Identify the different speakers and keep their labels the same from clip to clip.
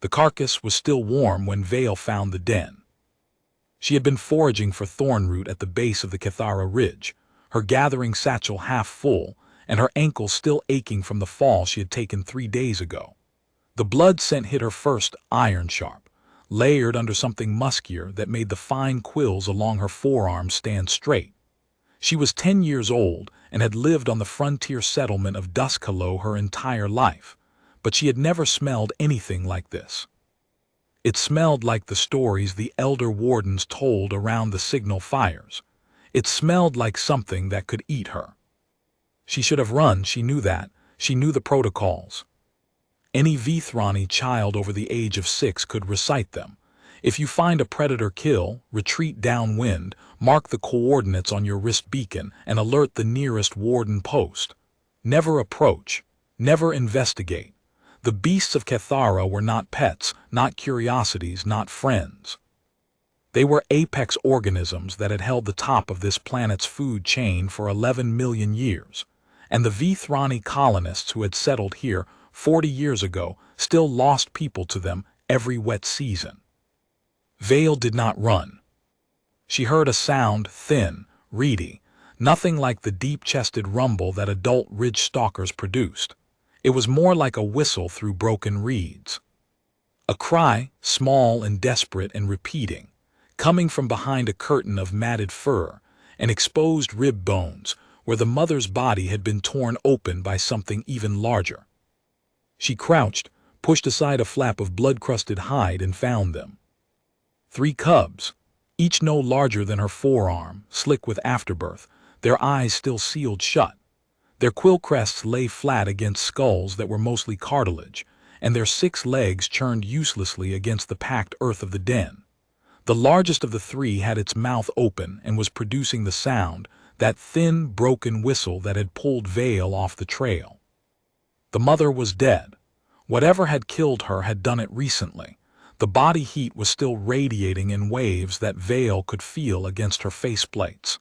Speaker 1: The carcass was still warm when Vale found the den. She had been foraging for thornroot at the base of the Cathara ridge, her gathering satchel half full, and her ankles still aching from the fall she had taken 3 days ago. The blood scent hit her first iron-sharp, layered under something muskier that made the fine quills along her forearms stand straight. She was 10 years old and had lived on the frontier settlement of Duskalo her entire life, but she had never smelled anything like this. It smelled like the stories the elder wardens told around the signal fires. It smelled like something that could eat her. She should have run, she knew that. She knew the protocols. Any Vithrani child over the age of 6 could recite them. If you find a predator, kill, retreat downwind, mark the coordinates on your wrist beacon, and alert the nearest warden post. Never approach. Never investigate. The beasts of Cathara were not pets, not curiosities, not friends. They were apex organisms that had held the top of this planet's food chain for 11 million years, and the Vithrani colonists who had settled here 40 years ago still lost people to them every wet season. Vale did not run. She heard a sound, thin, reedy, nothing like the deep-chested rumble that adult ridge-stalkers produced. It was more like a whistle through broken reeds. A cry, small and desperate and repeating, coming from behind a curtain of matted fur and exposed rib bones where the mother's body had been torn open by something even larger. She crouched, pushed aside a flap of blood-crusted hide and found them. 3 cubs, each no larger than her forearm, slick with afterbirth, their eyes still sealed shut. Their quill crests lay flat against skulls that were mostly cartilage, and their 6 legs churned uselessly against the packed earth of the den. The largest of the 3 had its mouth open and was producing the sound, that thin, broken whistle that had pulled Vale off the trail. The mother was dead. Whatever had killed her had done it recently. The body heat was still radiating in waves that Vale could feel against her faceplates.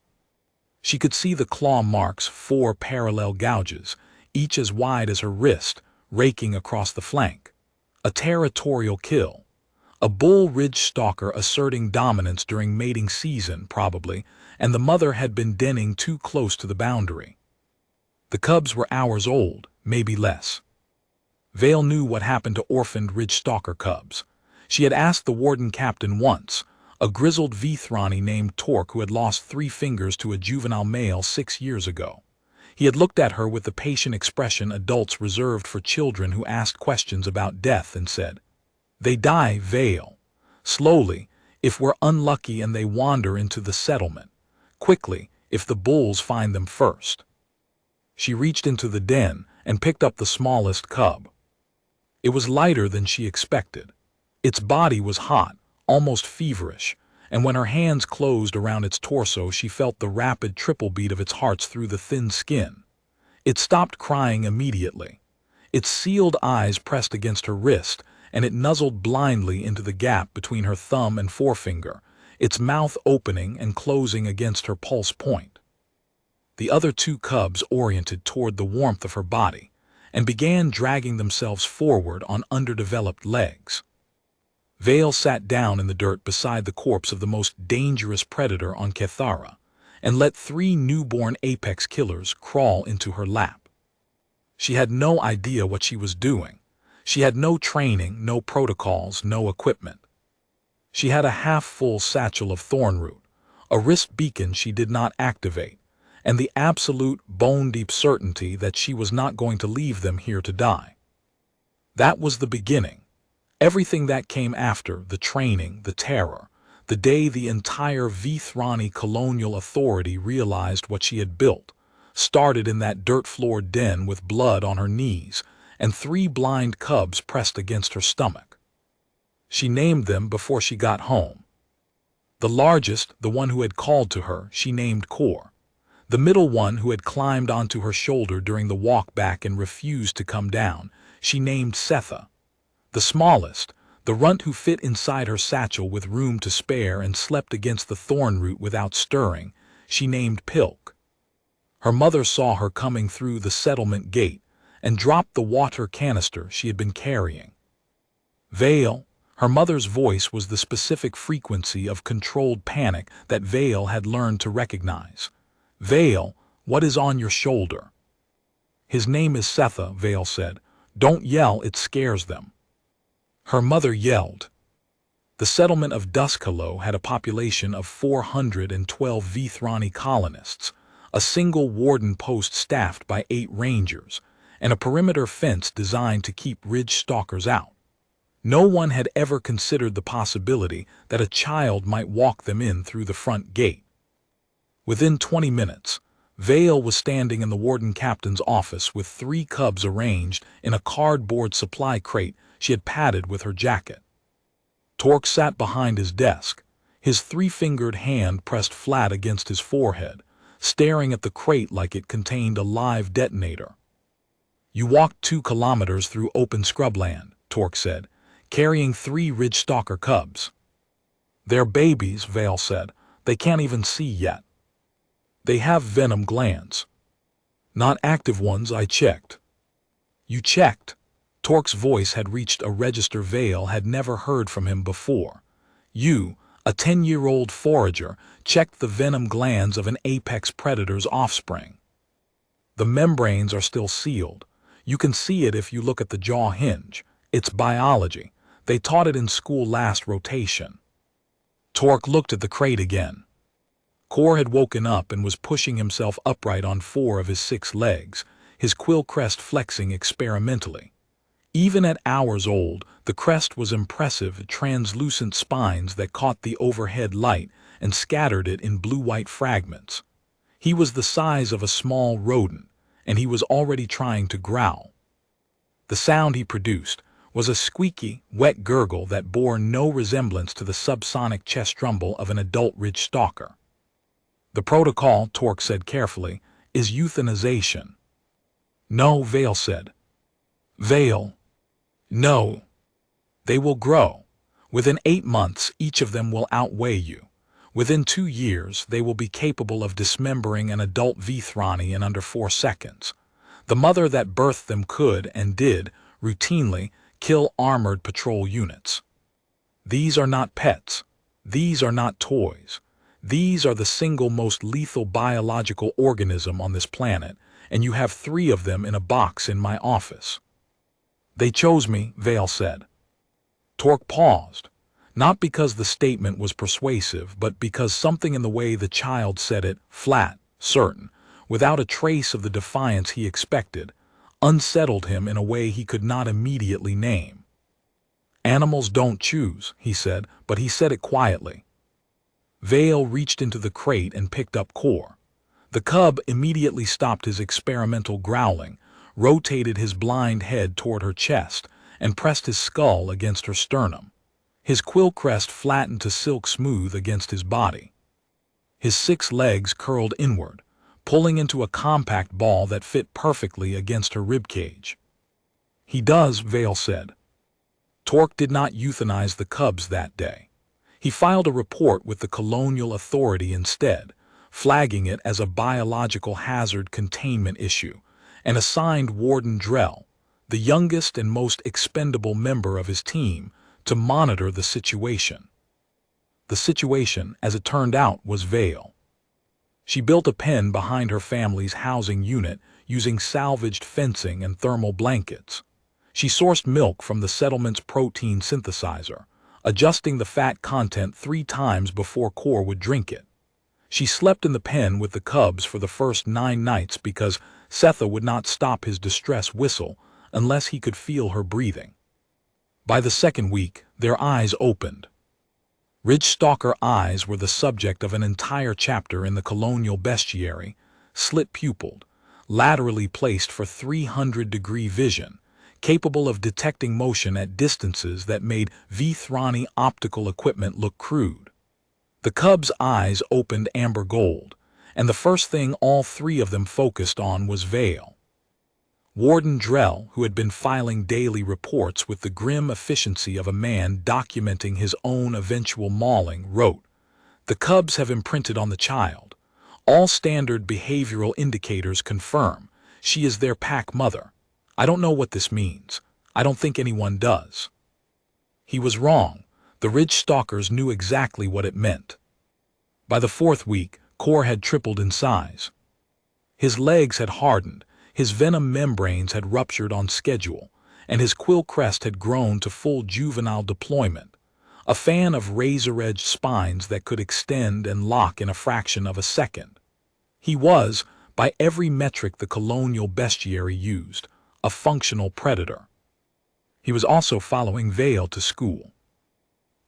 Speaker 1: She could see the claw marks, 4 parallel gouges, each as wide as her wrist, raking across the flank. A territorial kill. A bull ridge-stalker asserting dominance during mating season, probably, and the mother had been denning too close to the boundary. The cubs were hours old, maybe less. Vale knew what happened to orphaned ridge-stalker cubs. She had asked the warden captain once, a grizzled Vithrani named Torque who had lost 3 fingers to a juvenile male 6 years ago. He had looked at her with the patient expression adults reserved for children who asked questions about death and said, "They die, Vale. Slowly, if we're unlucky and they wander into the settlement. Quickly, if the bulls find them first." She reached into the den and picked up the smallest cub. It was lighter than she expected. Its body was hot, almost feverish, and when her hands closed around its torso she felt the rapid triple beat of its heart through the thin skin. It stopped crying immediately. Its sealed eyes pressed against her wrist, and it nuzzled blindly into the gap between her thumb and forefinger, its mouth opening and closing against her pulse point. The other 2 cubs oriented toward the warmth of her body and began dragging themselves forward on underdeveloped legs. Vale sat down in the dirt beside the corpse of the most dangerous predator on Cathara and let 3 newborn apex killers crawl into her lap. She had no idea what she was doing. She had no training, no protocols, no equipment. She had a half-full satchel of thornroot, a wrist beacon she did not activate, and the absolute bone-deep certainty that she was not going to leave them here to die. That was the beginning. Everything that came after, the training, the terror, the day the entire Vithrani colonial authority realized what she had built, started in that dirt-floored den with blood on her knees and 3 blind cubs pressed against her stomach. She named them before she got home. The largest, the one who had called to her, she named Kor. The middle one who had climbed onto her shoulder during the walk back and refused to come down, she named Setha. The smallest, the runt who fit inside her satchel with room to spare and slept against the thornroot without stirring, she named Pilk. Her mother saw her coming through the settlement gate and dropped the water canister she had been carrying. Vale, her mother's voice was the specific frequency of controlled panic that Vale had learned to recognize. Vale, what is on your shoulder? His name is Setha, Vale said. Don't yell, it scares them. Her mother yelled. The settlement of Duskalo had a population of 412 Vithrani colonists, a single warden post staffed by 8 rangers, and a perimeter fence designed to keep ridge-stalkers out. No one had ever considered the possibility that a child might walk them in through the front gate. Within 20 minutes, Vale was standing in the warden captain's office with 3 cubs arranged in a cardboard supply crate she had padded with her jacket. Torque sat behind his desk, his 3-fingered hand pressed flat against his forehead, staring at the crate like it contained a live detonator. You walked 2 kilometers through open scrubland, Torque said, carrying 3 ridge-stalker cubs. They're babies, Vale said. They can't even see yet. They have venom glands. Not active ones, I checked. You checked? Torque's voice had reached a register Vale had never heard from him before. You, a 10-year-old forager, checked the venom glands of an apex predator's offspring. The membranes are still sealed. You can see it if you look at the jaw hinge. It's biology. They taught it in school last rotation. Torque looked at the crate again. Core had woken up and was pushing himself upright on 4 of his 6 legs, his quill crest flexing experimentally. Even at hours old, the crest was impressive, translucent spines that caught the overhead light and scattered it in blue-white fragments. He was the size of a small rodent, and he was already trying to growl. The sound he produced was a squeaky, wet gurgle that bore no resemblance to the subsonic chest rumble of an adult ridge-stalker. The protocol, Torque said carefully, is euthanization. No, Vale said. Vale. No. They will grow. Within 8 months, each of them will outweigh you. Within 2 years, they will be capable of dismembering an adult Vithrani in under 4 seconds. The mother that birthed them could, and did, routinely, kill armored patrol units. These are not pets. These are not toys. These are the single most lethal biological organism on this planet, and you have 3 of them in a box in my office. They chose me, Vale said. Torque paused, not because the statement was persuasive, but because something in the way the child said it, flat, certain, without a trace of the defiance he expected, unsettled him in a way he could not immediately name. Animals don't choose, he said, but he said it quietly. Vale reached into the crate and picked up Core. The cub immediately stopped his experimental growling, rotated his blind head toward her chest, and pressed his skull against her sternum. His quill crest flattened to silk smooth against his body. His 6 legs curled inward, pulling into a compact ball that fit perfectly against her ribcage. He does, Vale said. Torque did not euthanize the cubs that day. He filed a report with the colonial authority instead, flagging it as a biological hazard containment issue, and assigned Warden Drell, the youngest and most expendable member of his team, to monitor the situation. The situation, as it turned out, was Vale. She built a pen behind her family's housing unit using salvaged fencing and thermal blankets. She sourced milk from the settlement's protein synthesizer, adjusting the fat content 3 times before Core would drink it. She slept in the pen with the cubs for the first 9 nights because Setha would not stop his distress whistle unless he could feel her breathing. By the 2nd week, their eyes opened. Ridge-stalker eyes were the subject of an entire chapter in the colonial bestiary, slit-pupiled, laterally placed for 300-degree vision, capable of detecting motion at distances that made Vithrani optical equipment look crude. The cubs' eyes opened amber gold, and the first thing all 3 of them focused on was Vale. Warden Drell, who had been filing daily reports with the grim efficiency of a man documenting his own eventual mauling, wrote, "The cubs have imprinted on the child. All standard behavioral indicators confirm she is their pack mother. I don't know what this means. I don't think anyone does." He was wrong. The ridge-stalkers knew exactly what it meant. By the 4th week, Core had tripled in size. His legs had hardened, his venom membranes had ruptured on schedule, and his quill crest had grown to full juvenile deployment, a fan of razor-edged spines that could extend and lock in a fraction of a second. He was, by every metric the colonial bestiary used, a functional predator. He was also following Vale to school.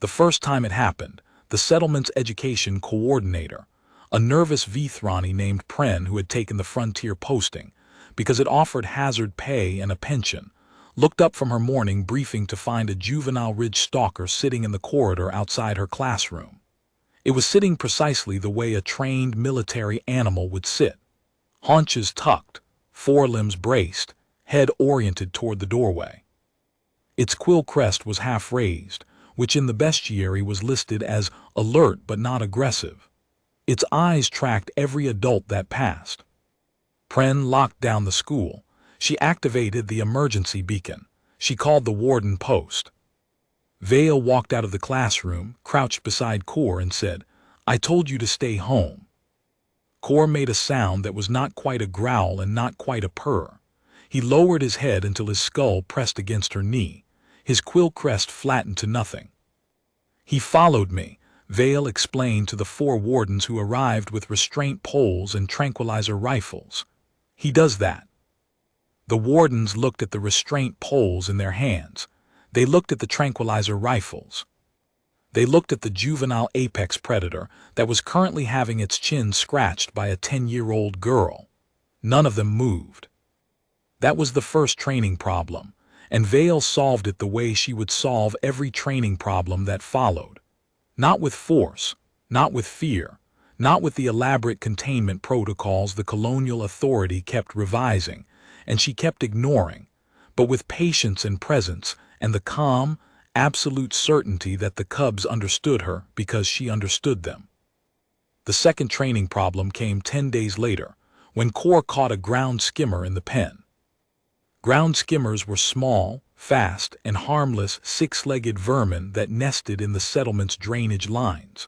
Speaker 1: The first time it happened, the settlement's education coordinator, a nervous Vithrani named Pren who had taken the frontier posting because it offered hazard pay and a pension, looked up from her morning briefing to find a juvenile ridge-stalker sitting in the corridor outside her classroom. It was sitting precisely the way a trained military animal would sit, haunches tucked, forelimbs braced, head oriented toward the doorway. Its quill crest was half raised, which in the bestiary was listed as alert but not aggressive. Its eyes tracked every adult that passed. Pren locked down the school. She activated the emergency beacon. She called the warden post. Vale walked out of the classroom, crouched beside Core, and said, "I told you to stay home." Core made a sound that was not quite a growl and not quite a purr. He lowered his head until his skull pressed against her knee. His quill crest flattened to nothing. "He followed me," Vale explained to the 4 wardens who arrived with restraint poles and tranquilizer rifles. "He does that." The wardens looked at the restraint poles in their hands. They looked at the tranquilizer rifles. They looked at the juvenile apex predator that was currently having its chin scratched by a 10-year-old girl. None of them moved. That was the first training problem, and Vale solved it the way she would solve every training problem that followed. Not with force, not with fear, not with the elaborate containment protocols the colonial authority kept revising, and she kept ignoring, but with patience and presence and the calm, absolute certainty that the cubs understood her because she understood them. The second training problem came 10 days later, when Core caught a ground skimmer in the pen. Ground skimmers were small, fast, and harmless 6-legged vermin that nested in the settlement's drainage lines.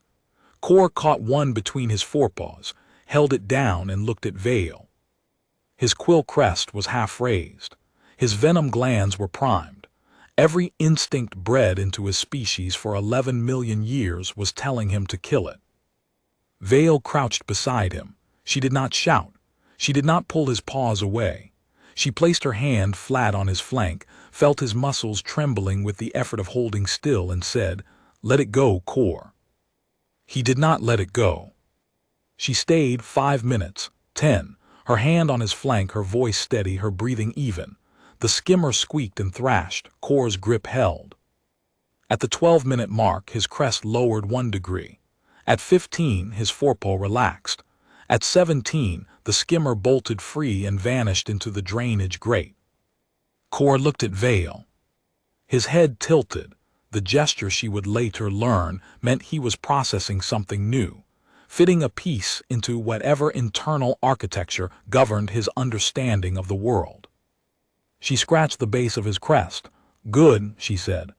Speaker 1: Core caught one between his forepaws, held it down, and looked at Vale. His quill crest was half raised. His venom glands were primed. Every instinct bred into his species for 11 million years was telling him to kill it. Vale crouched beside him. She did not shout. She did not pull his paws away. She placed her hand flat on his flank, felt his muscles trembling with the effort of holding still, and said, "Let it go, Core." He did not let it go. She stayed 5 minutes, 10, her hand on his flank, her voice steady, her breathing even. The skimmer squeaked and thrashed. Core's grip held. At the 12-minute mark, his crest lowered 1 degree. At 15, his forepaw relaxed. At 17, the skimmer bolted free and vanished into the drainage grate. Core looked at Vale. His head tilted. The gesture, she would later learn, meant he was processing something new, fitting a piece into whatever internal architecture governed his understanding of the world. She scratched the base of his crest. "Good," she said.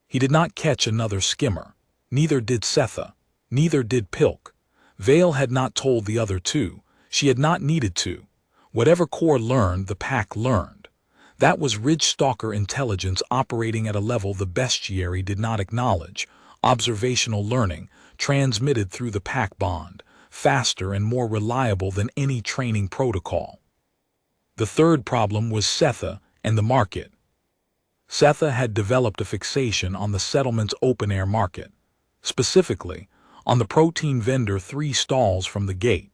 Speaker 1: He did not catch another skimmer. Neither did Setha. Neither did Pilk. Vale had not told the other 2. She had not needed to. Whatever Core learned, the pack learned. That was ridge-stalker intelligence operating at a level the bestiary did not acknowledge, observational learning, transmitted through the pack bond, faster and more reliable than any training protocol. The third problem was Setha and the market. Setha had developed a fixation on the settlement's open-air market, specifically on the protein vendor 3 stalls from the gate.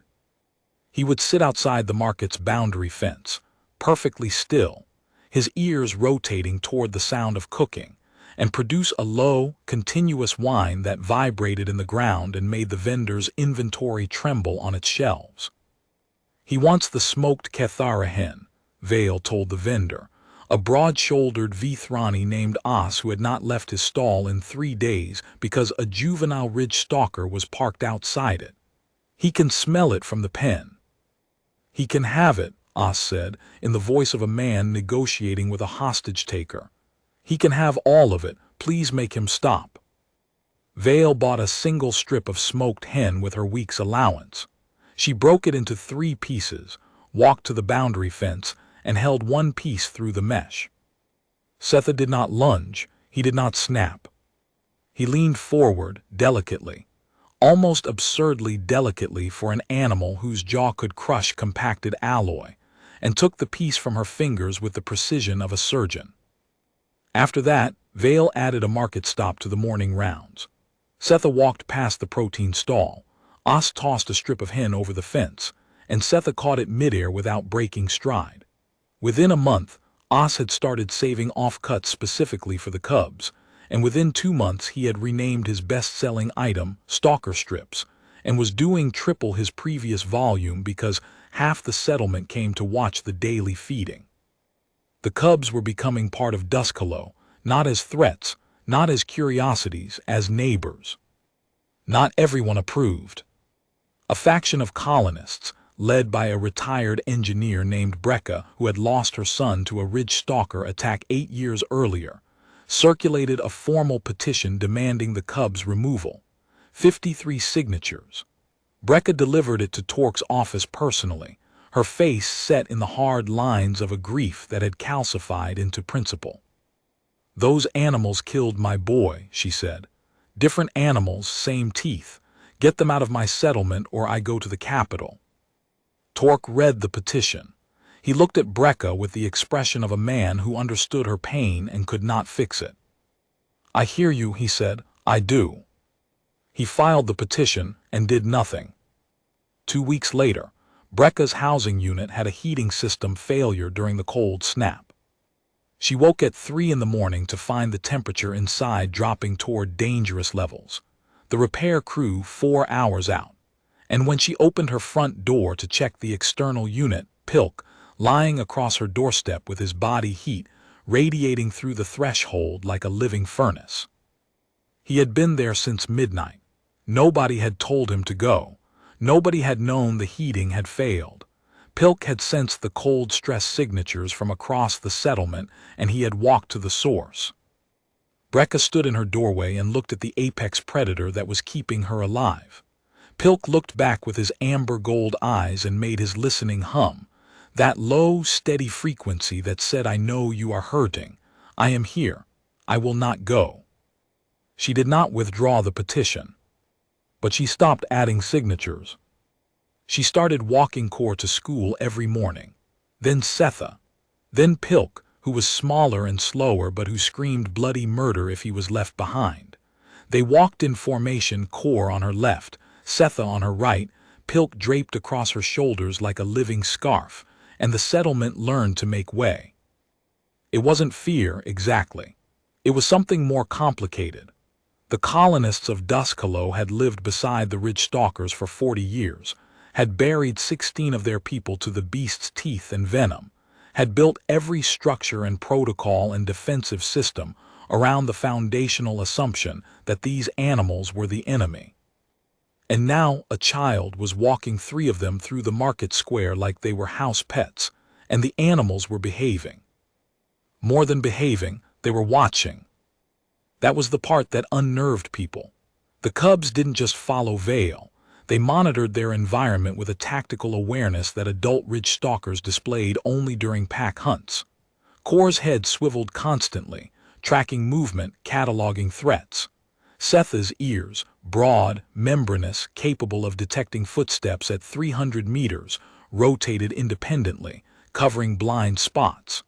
Speaker 1: He would sit outside the market's boundary fence, perfectly still, his ears rotating toward the sound of cooking, and produce a low, continuous whine that vibrated in the ground and made the vendor's inventory tremble on its shelves. "He wants the smoked Cathara hen," Vale told the vendor, a broad-shouldered Vithrani named Os who had not left his stall in 3 days because a juvenile ridge-stalker was parked outside it. "He can smell it from the pen." "He can have it," Os said, in the voice of a man negotiating with a hostage-taker. "He can have all of it, Please make him stop." Vale bought a single strip of smoked hen with her week's allowance. She broke it into 3 pieces, walked to the boundary fence, and held one piece through the mesh. Setha did not lunge, he did not snap. He leaned forward, delicately, almost absurdly delicately for an animal whose jaw could crush compacted alloy, and took the piece from her fingers with the precision of a surgeon. After that, Vale added a market stop to the morning rounds. Setha walked past the protein stall. Os tossed a strip of hen over the fence, and Setha caught it midair without breaking stride. Within a month, Os had started saving off-cuts specifically for the cubs, and within 2 months he had renamed his best-selling item Stalker Strips, and was doing triple his previous volume because half the settlement came to watch the daily feeding. The cubs were becoming part of Duskalo, not as threats, not as curiosities, as neighbors. Not everyone approved. A faction of colonists, led by a retired engineer named Brecca who had lost her son to a ridge-stalker attack 8 years earlier, circulated a formal petition demanding the cubs' removal. 53 signatures. Brecca delivered it to Torque's office personally, her face set in the hard lines of a grief that had calcified into principle. "Those animals killed my boy," she said. "Different animals, same teeth. Get them out of my settlement or I go to the capital." Torque read the petition. He looked at Brecca with the expression of a man who understood her pain and could not fix it. "I hear you," he said. "I do." He filed the petition and did nothing. 2 weeks later, Brecca's housing unit had a heating system failure during the cold snap. She woke at 3 in the morning to find the temperature inside dropping toward dangerous levels. The repair crew 4 hours out. And when she opened her front door to check the external unit, Pilk, lying across her doorstep with his body heat radiating through the threshold like a living furnace. He had been there since midnight. Nobody had told him to go. Nobody had known the heating had failed. Pilk had sensed the cold stress signatures from across the settlement, and he had walked to the source. Brecca stood in her doorway and looked at the apex predator that was keeping her alive. Pilk looked back with his amber gold eyes and made his listening hum, that low, steady frequency that said, "I know you are hurting. I am here. I will not go." She did not withdraw the petition, but she stopped adding signatures. She started walking Core to school every morning. Then Setha. Then Pilk, who was smaller and slower but who screamed bloody murder if he was left behind. They walked in formation, Core on her left, Setha on her right, Pilk draped across her shoulders like a living scarf, and the settlement learned to make way. It wasn't fear, exactly. It was something more complicated. The colonists of Duskalo had lived beside the ridge-stalkers for 40 years, had buried 16 of their people to the beast's teeth and venom, had built every structure and protocol and defensive system around the foundational assumption that these animals were the enemy. And now a child was walking 3 of them through the market square like they were house pets, and the animals were behaving. More than behaving, they were watching. That was the part that unnerved people. The cubs didn't just follow Vale. They monitored their environment with a tactical awareness that adult ridge-stalkers displayed only during pack hunts. Core's head swiveled constantly, tracking movement, cataloging threats. Setha's ears, broad, membranous, capable of detecting footsteps at 300 meters, rotated independently, covering blind spots.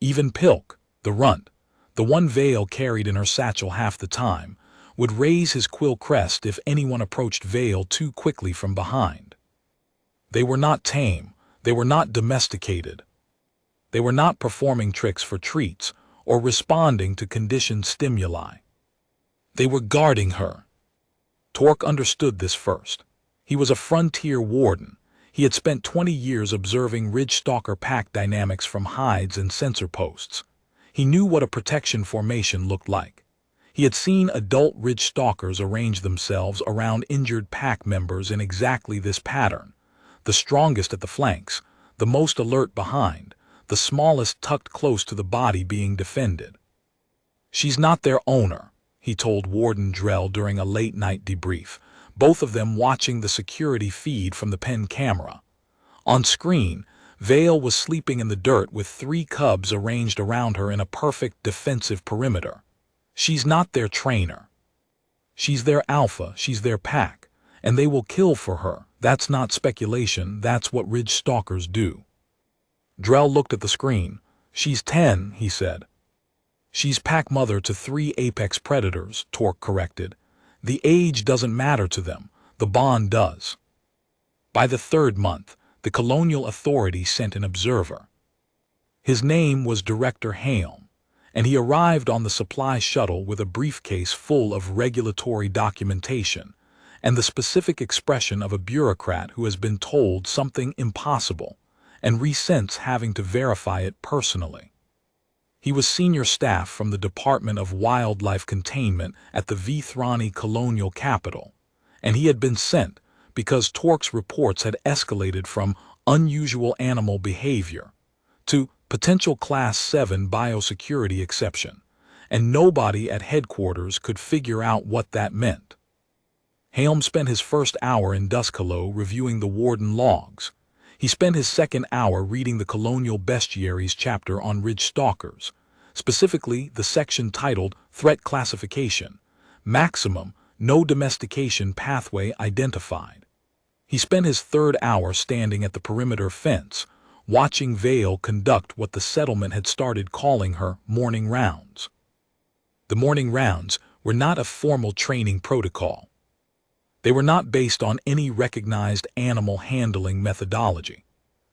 Speaker 1: Even Pilk, the runt, the one Vale carried in her satchel half the time, would raise his quill crest if anyone approached Vale too quickly from behind. They were not tame, they were not domesticated. They were not performing tricks for treats or responding to conditioned stimuli. They were guarding her. Torque understood this first. He was a frontier warden. He had spent 20 years observing ridge-stalker pack dynamics from hides and sensor posts. He knew what a protection formation looked like. He had seen adult ridge-stalkers arrange themselves around injured pack members in exactly this pattern, the strongest at the flanks, the most alert behind, the smallest tucked close to the body being defended. She's not their owner, he told Warden Drell during a late-night debrief, both of them watching the security feed from the pen camera. On screen, Vale was sleeping in the dirt with 3 cubs arranged around her in a perfect defensive perimeter. She's not their trainer. She's their alpha, she's their pack, and they will kill for her. That's not speculation, that's what ridge-stalkers do. Drell looked at the screen. She's 10, he said. She's pack mother to 3 apex predators, Torque corrected. The age doesn't matter to them, the bond does. By the 3rd month, the colonial authority sent an observer. His name was Director Halm, and he arrived on the supply shuttle with a briefcase full of regulatory documentation and the specific expression of a bureaucrat who has been told something impossible and resents having to verify it personally. He was senior staff from the Department of Wildlife Containment at the Vithrani colonial capital, and he had been sent because Torque's reports had escalated from unusual animal behavior to potential Class 7 biosecurity exception, and nobody at headquarters could figure out what that meant. Halm spent his first hour in Duskalo reviewing the warden logs. He spent his second hour reading the Colonial Bestiaries chapter on ridge-stalkers, specifically the section titled Threat Classification, Maximum No Domestication Pathway Identified. He spent his third hour standing at the perimeter fence, watching Vale conduct what the settlement had started calling her morning rounds. The morning rounds were not a formal training protocol. They were not based on any recognized animal handling methodology.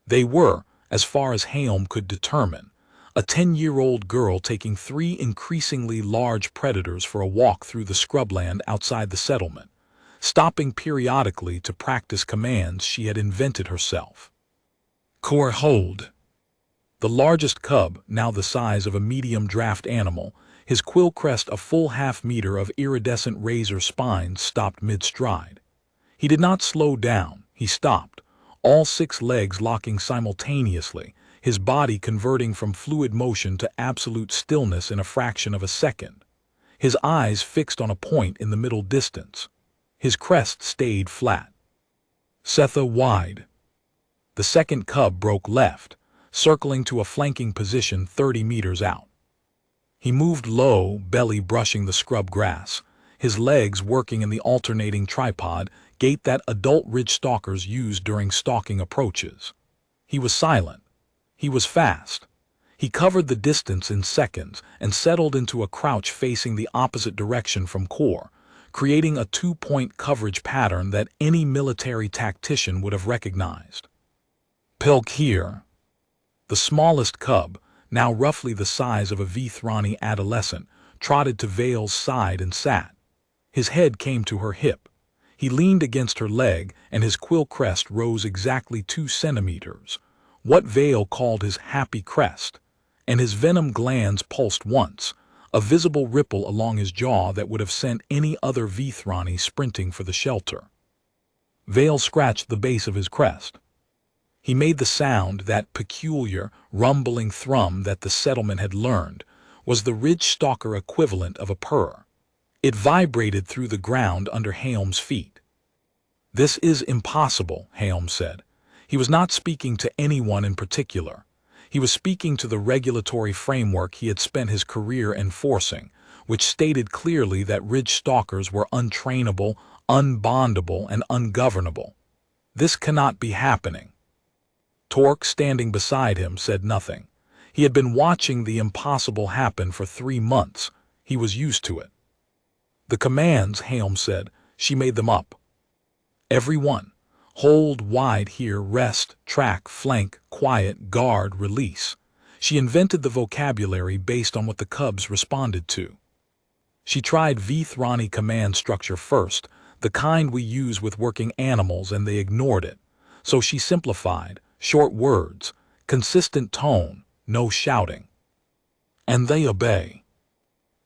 Speaker 1: They were, as far as Halm could determine, a 10-year-old girl taking 3 increasingly large predators for a walk through the scrubland outside the settlement, stopping periodically to practice commands she had invented herself. Core hold. The largest cub, now the size of a medium draft animal, his quill crest a full half-meter of iridescent razor spines, stopped mid-stride. He did not slow down, he stopped, all 6 legs locking simultaneously, his body converting from fluid motion to absolute stillness in a fraction of a second. His eyes fixed on a point in the middle distance. His crest stayed flat. Setha wide. The second cub broke left, circling to a flanking position 30 meters out. He moved low, belly brushing the scrub grass, his legs working in the alternating tripod gait that adult ridge-stalkers use during stalking approaches. He was silent. He was fast. He covered the distance in seconds and settled into a crouch facing the opposite direction from core, creating a 2-point coverage pattern that any military tactician would have recognized. Pilk here. The smallest cub, now roughly the size of a Vithrani adolescent, trotted to Vale's side and sat. His head came to her hip. He leaned against her leg, and his quill crest rose exactly 2 centimeters, what Vale called his happy crest, and his venom glands pulsed once, a visible ripple along his jaw that would have sent any other Vithrani sprinting for the shelter. Vale scratched the base of his crest. He made the sound, that peculiar, rumbling thrum that the settlement had learned was the ridge-stalker equivalent of a purr. It vibrated through the ground under Halm's feet. "This is impossible," Halm said. He was not speaking to anyone in particular. He was speaking to the regulatory framework he had spent his career enforcing, which stated clearly that ridge-stalkers were untrainable, unbondable, and ungovernable. This cannot be happening. Torque, standing beside him, said nothing. He had been watching the impossible happen for 3 months. He was used to it. "The commands," Halm said, "she made them up. Every one. Hold, wide here, rest, track, flank, quiet, guard, release. She invented the vocabulary based on what the cubs responded to. She tried Vithrani command structure first, the kind we use with working animals, and they ignored it. So she simplified, short words, consistent tone, no shouting. And they obey."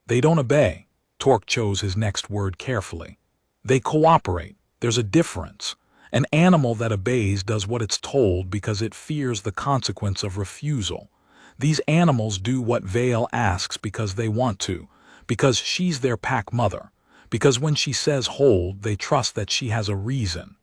Speaker 1: "They don't obey." Torque chose his next word carefully. "They cooperate. There's a difference. An animal that obeys does what it's told because it fears the consequence of refusal. These animals do what Vale asks because they want to, because she's their pack mother, because when she says hold, they trust that she has a reason.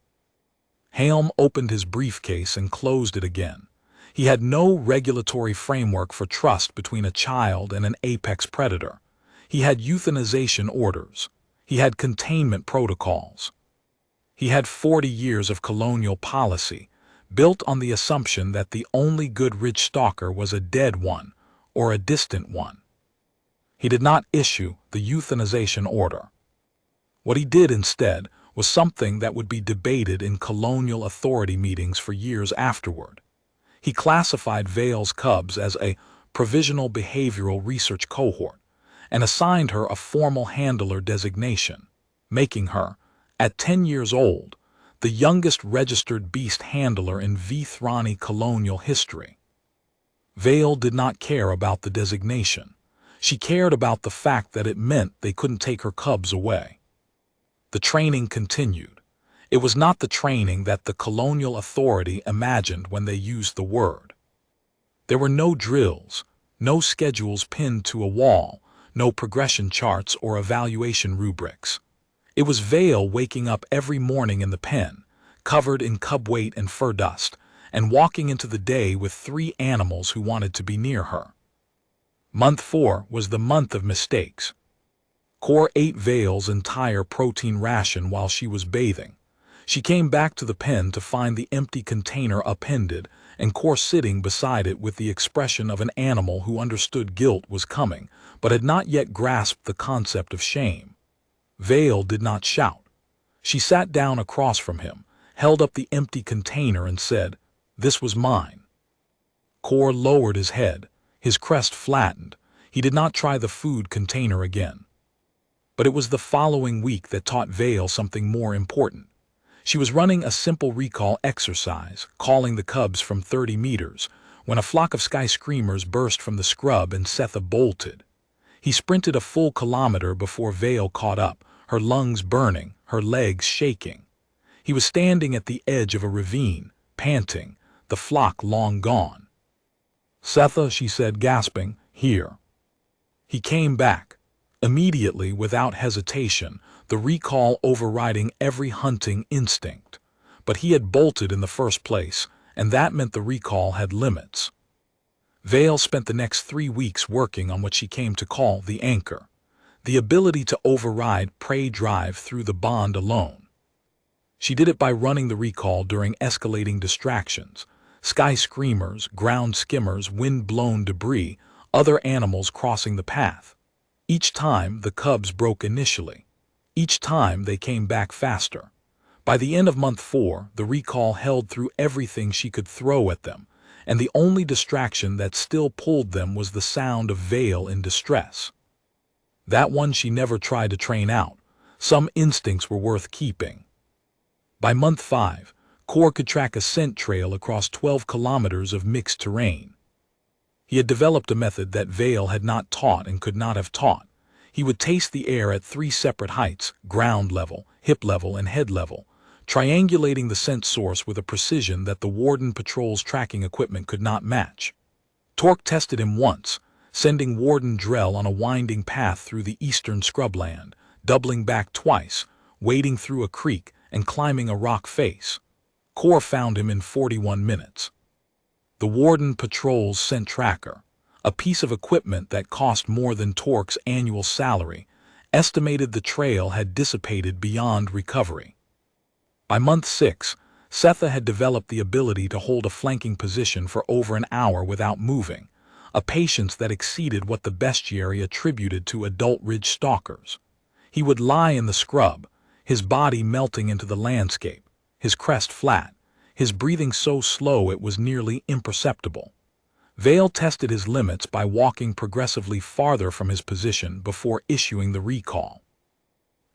Speaker 1: Helm opened his briefcase and closed it again. He had no regulatory framework for trust between a child and an apex predator. He had euthanization orders. He had containment protocols. He had 40 years of colonial policy, built on the assumption that the only good ridge-stalker was a dead one or a distant one. He did not issue the euthanization order. What he did instead was something that would be debated in colonial authority meetings for years afterward. He classified Vale's cubs as a provisional behavioral research cohort and assigned her a formal handler designation, making her, at 10 years old, the youngest registered beast handler in Vthrani colonial history. Vale did not care about the designation. She cared about the fact that it meant they couldn't take her cubs away. The training continued. It was not the training that the colonial authority imagined when they used the word. There were no drills, no schedules pinned to a wall, no progression charts or evaluation rubrics. It was Vale waking up every morning in the pen, covered in cub weight and fur dust, and walking into the day with 3 animals who wanted to be near her. Month 4 was the month of mistakes. Core ate Vale's entire protein ration while she was bathing. She came back to the pen to find the empty container upended and Core sitting beside it with the expression of an animal who understood guilt was coming, but had not yet grasped the concept of shame. Vale did not shout. She sat down across from him, held up the empty container and said, "This was mine." Core lowered his head, his crest flattened. He did not try the food container again. But it was the following week that taught Vale something more important. She was running a simple recall exercise, calling the cubs from 30 meters, when a flock of sky screamers burst from the scrub and Setha bolted. He sprinted a full kilometer before Vale caught up, her lungs burning, her legs shaking. He was standing at the edge of a ravine, panting, the flock long gone. "Setha," she said, gasping, "here." He came back, immediately without hesitation, the recall overriding every hunting instinct. But he had bolted in the first place, and that meant the recall had limits. Vale spent the next 3 weeks working on what she came to call the anchor, the ability to override prey drive through the bond alone. She did it by running the recall during escalating distractions, sky screamers, ground skimmers, wind-blown debris, other animals crossing the path. Each time the cubs broke initially. Each time they came back faster. By the end of month 4, the recall held through everything she could throw at them, and the only distraction that still pulled them was the sound of Vale in distress. That one she never tried to train out. Some instincts were worth keeping. By month 5, Core could track a scent trail across 12 kilometers of mixed terrain. He had developed a method that Vale had not taught and could not have taught. He would taste the air at 3 separate heights, ground level, hip level, and head level, triangulating the scent source with a precision that the Warden Patrol's tracking equipment could not match. Torque tested him once, sending Warden Drell on a winding path through the eastern scrubland, doubling back twice, wading through a creek, and climbing a rock face. Core found him in 41 minutes. The Warden Patrol's scent tracker, a piece of equipment that cost more than Torque's annual salary, estimated the trail had dissipated beyond recovery. By month 6, Setha had developed the ability to hold a flanking position for over an hour without moving, a patience that exceeded what the bestiary attributed to adult ridge-stalkers. He would lie in the scrub, his body melting into the landscape, his crest flat, his breathing so slow it was nearly imperceptible. Vale tested his limits by walking progressively farther from his position before issuing the recall.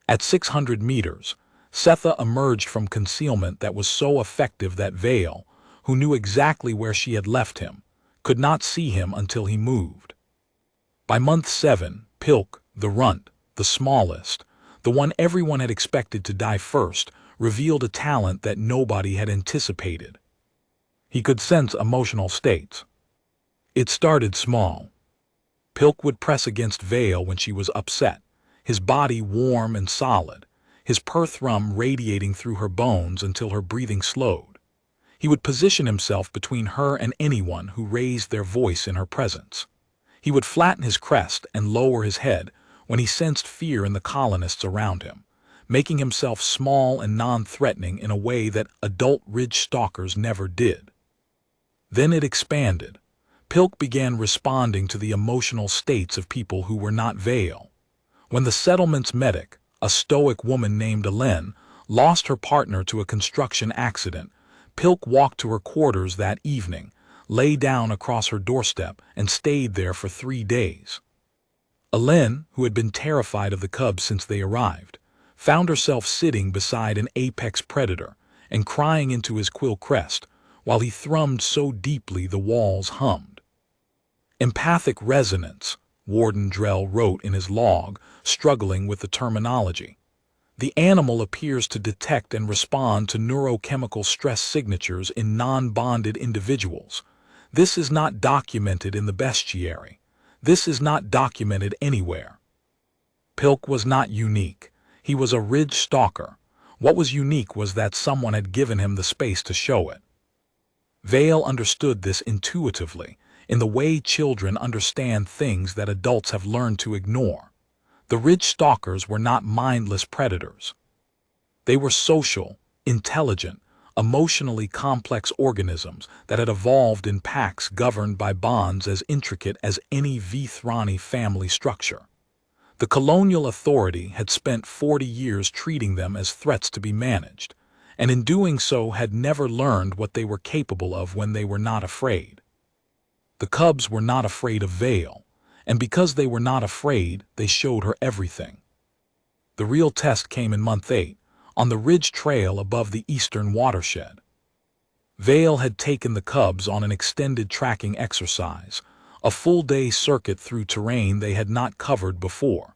Speaker 1: At 600 meters, Setha emerged from concealment that was so effective that Vale, who knew exactly where she had left him, could not see him until he moved. By month 7, Pilk, the runt, the smallest, the one everyone had expected to die first, revealed a talent that nobody had anticipated. He could sense emotional states. It started small. Pilk would press against Vale when she was upset, his body warm and solid, his perthrum radiating through her bones until her breathing slowed. He would position himself between her and anyone who raised their voice in her presence. He would flatten his crest and lower his head when he sensed fear in the colonists around him, making himself small and non-threatening in a way that adult ridge-stalkers never did. Then it expanded. Pilk began responding to the emotional states of people who were not Vale. When the settlement's medic, a stoic woman named Elen, lost her partner to a construction accident, Pilk walked to her quarters that evening, lay down across her doorstep, and stayed there for 3 days. Elen, who had been terrified of the cubs since they arrived, found herself sitting beside an apex predator and crying into his quill crest while he thrummed so deeply the walls hummed. Empathic resonance, Warden Drell wrote in his log, struggling with the terminology. The animal appears to detect and respond to neurochemical stress signatures in non-bonded individuals. This is not documented in the bestiary. This is not documented anywhere. Pilk was not unique. He was a ridge-stalker. What was unique was that someone had given him the space to show it. Vale understood this intuitively, in the way children understand things that adults have learned to ignore. The ridge-stalkers were not mindless predators. They were social, intelligent, emotionally complex organisms that had evolved in packs governed by bonds as intricate as any Vithrani family structure. The colonial authority had spent 40 years treating them as threats to be managed, and in doing so had never learned what they were capable of when they were not afraid. The cubs were not afraid of Vale, and because they were not afraid, they showed her everything. The real test came in month 8, on the ridge trail above the eastern watershed. Vale had taken the cubs on an extended tracking exercise, a full-day circuit through terrain they had not covered before.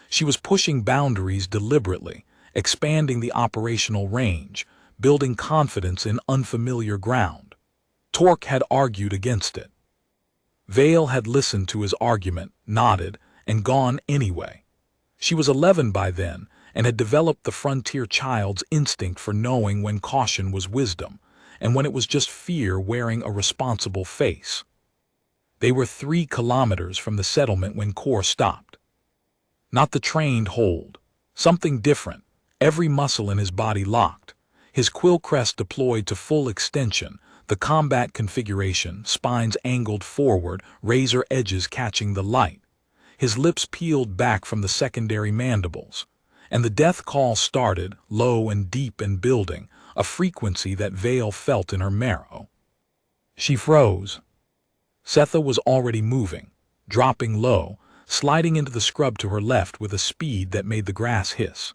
Speaker 1: She was pushing boundaries deliberately, expanding the operational range, building confidence in unfamiliar ground. Torque had argued against it. Vale had listened to his argument, nodded, and gone anyway. She was 11 by then, and had developed the frontier child's instinct for knowing when caution was wisdom, and when it was just fear wearing a responsible face. They were 3 kilometers from the settlement when Core stopped. Not the trained hold. Something different, every muscle in his body locked. His quill crest deployed to full extension, the combat configuration, spines angled forward, razor edges catching the light. His lips peeled back from the secondary mandibles. And the death call started, low and deep and building, a frequency that Vale felt in her marrow. She froze. Setha was already moving, dropping low, sliding into the scrub to her left with a speed that made the grass hiss.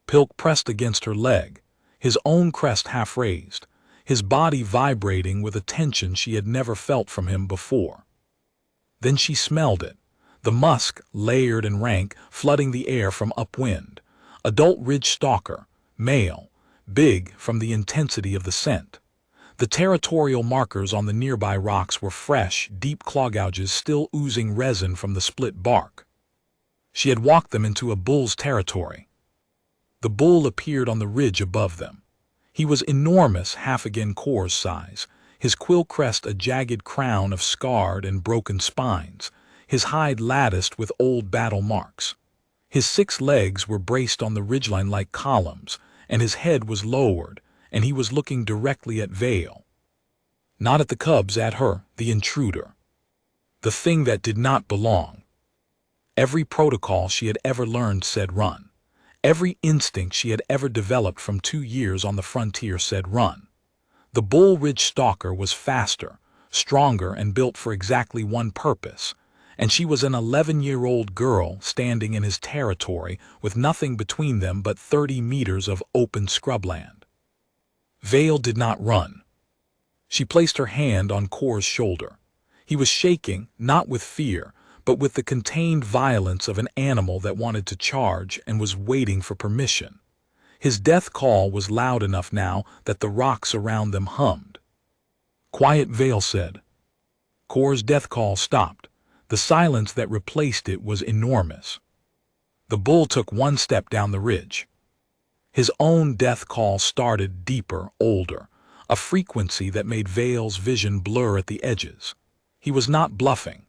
Speaker 1: Pilk pressed against her leg, his own crest half raised, his body vibrating with a tension she had never felt from him before. Then she smelled it, the musk, layered and rank, flooding the air from upwind. Adult ridge-stalker, male, big from the intensity of the scent. The territorial markers on the nearby rocks were fresh, deep claw gouges still oozing resin from the split bark. She had walked them into a bull's territory. The bull appeared on the ridge above them. He was enormous, half again Core's size, his quill crest a jagged crown of scarred and broken spines, his hide latticed with old battle marks. His 6 legs were braced on the ridgeline like columns, and his head was lowered, and he was looking directly at Vale. Not at the cubs, at her, the intruder. The thing that did not belong. Every protocol she had ever learned said run. Every instinct she had ever developed from 2 years on the frontier said run. The bull ridge-stalker was faster, stronger, and built for exactly one purpose, and she was an 11-year-old girl standing in his territory with nothing between them but 30 meters of open scrubland. Vale did not run. She placed her hand on Core's shoulder. He was shaking, not with fear, but with the contained violence of an animal that wanted to charge and was waiting for permission. His death call was loud enough now that the rocks around them hummed. "Quiet," Vale said. Core's death call stopped. The silence that replaced it was enormous. The bull took one step down the ridge. His own death call started deeper, older, a frequency that made Vale's vision blur at the edges. He was not bluffing.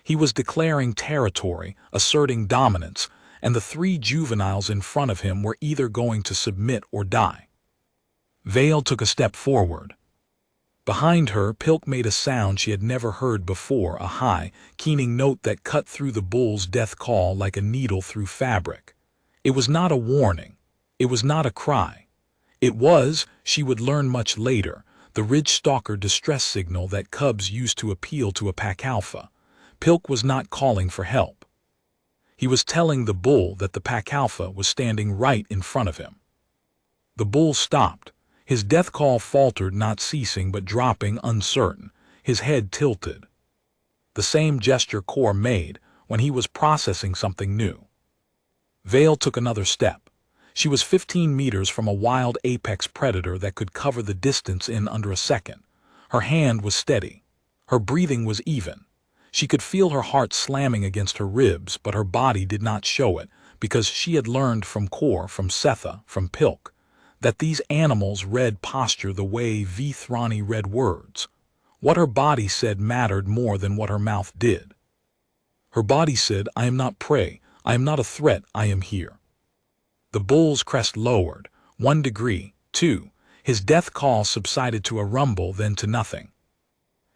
Speaker 1: He was declaring territory, asserting dominance, and the three juveniles in front of him were either going to submit or die. Vale took a step forward. Behind her, Pilk made a sound she had never heard before, a high, keening note that cut through the bull's death call like a needle through fabric. It was not a warning. It was not a cry. It was, she would learn much later, the ridge-stalker distress signal that cubs used to appeal to a pack alpha. Pilk was not calling for help. He was telling the bull that the pack alpha was standing right in front of him. The bull stopped. His death call faltered, not ceasing but dropping, uncertain, his head tilted. The same gesture Core made when he was processing something new. Vale took another step. She was 15 meters from a wild apex predator that could cover the distance in under a second. Her hand was steady. Her breathing was even. She could feel her heart slamming against her ribs, but her body did not show it, because she had learned from Core, from Setha, from Pilk, that these animals read posture the way Vithrani read words. What her body said mattered more than what her mouth did. Her body said, "I am not prey, I am not a threat, I am here." The bull's crest lowered, 1 degree, 2. His death call subsided to a rumble, then to nothing.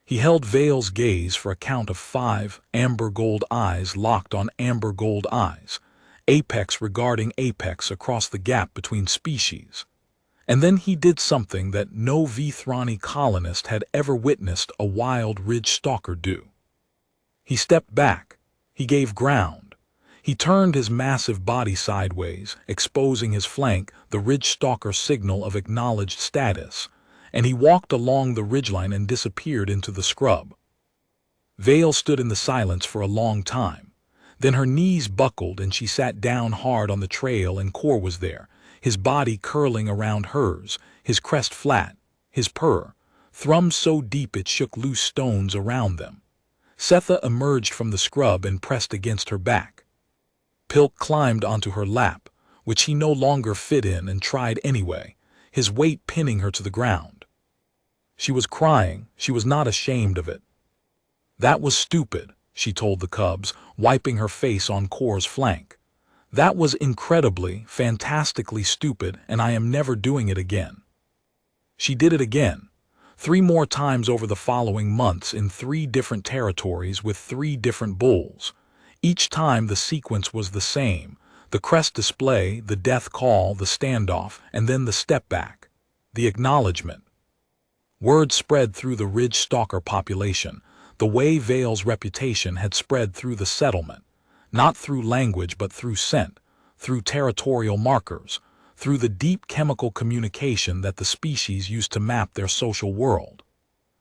Speaker 1: He held Vale's gaze for a count of 5, amber gold eyes locked on amber gold eyes, apex regarding apex across the gap between species. And then he did something that no Vithrani colonist had ever witnessed a wild ridge-stalker do. He stepped back. He gave ground. He turned his massive body sideways, exposing his flank, the ridge-stalker signal of acknowledged status, and he walked along the ridgeline and disappeared into the scrub. Vale stood in the silence for a long time. Then her knees buckled and she sat down hard on the trail, and Core was there, his body curling around hers, his crest flat, his purr, thrummed so deep it shook loose stones around them. Setha emerged from the scrub and pressed against her back. Pilk climbed onto her lap, which he no longer fit in, and tried anyway, his weight pinning her to the ground. She was crying. She was not ashamed of it. "That was stupid," she told the cubs, wiping her face on Core's flank. "That was incredibly, fantastically stupid, and I am never doing it again." She did it again, 3 more times over the following months in 3 different territories with 3 different bulls. Each time the sequence was the same: the crest display, the death call, the standoff, and then the step back, the acknowledgement. Word spread through the ridge-stalker population, the way Vale's reputation had spread through the settlement. Not through language but through scent, through territorial markers, through the deep chemical communication that the species used to map their social world.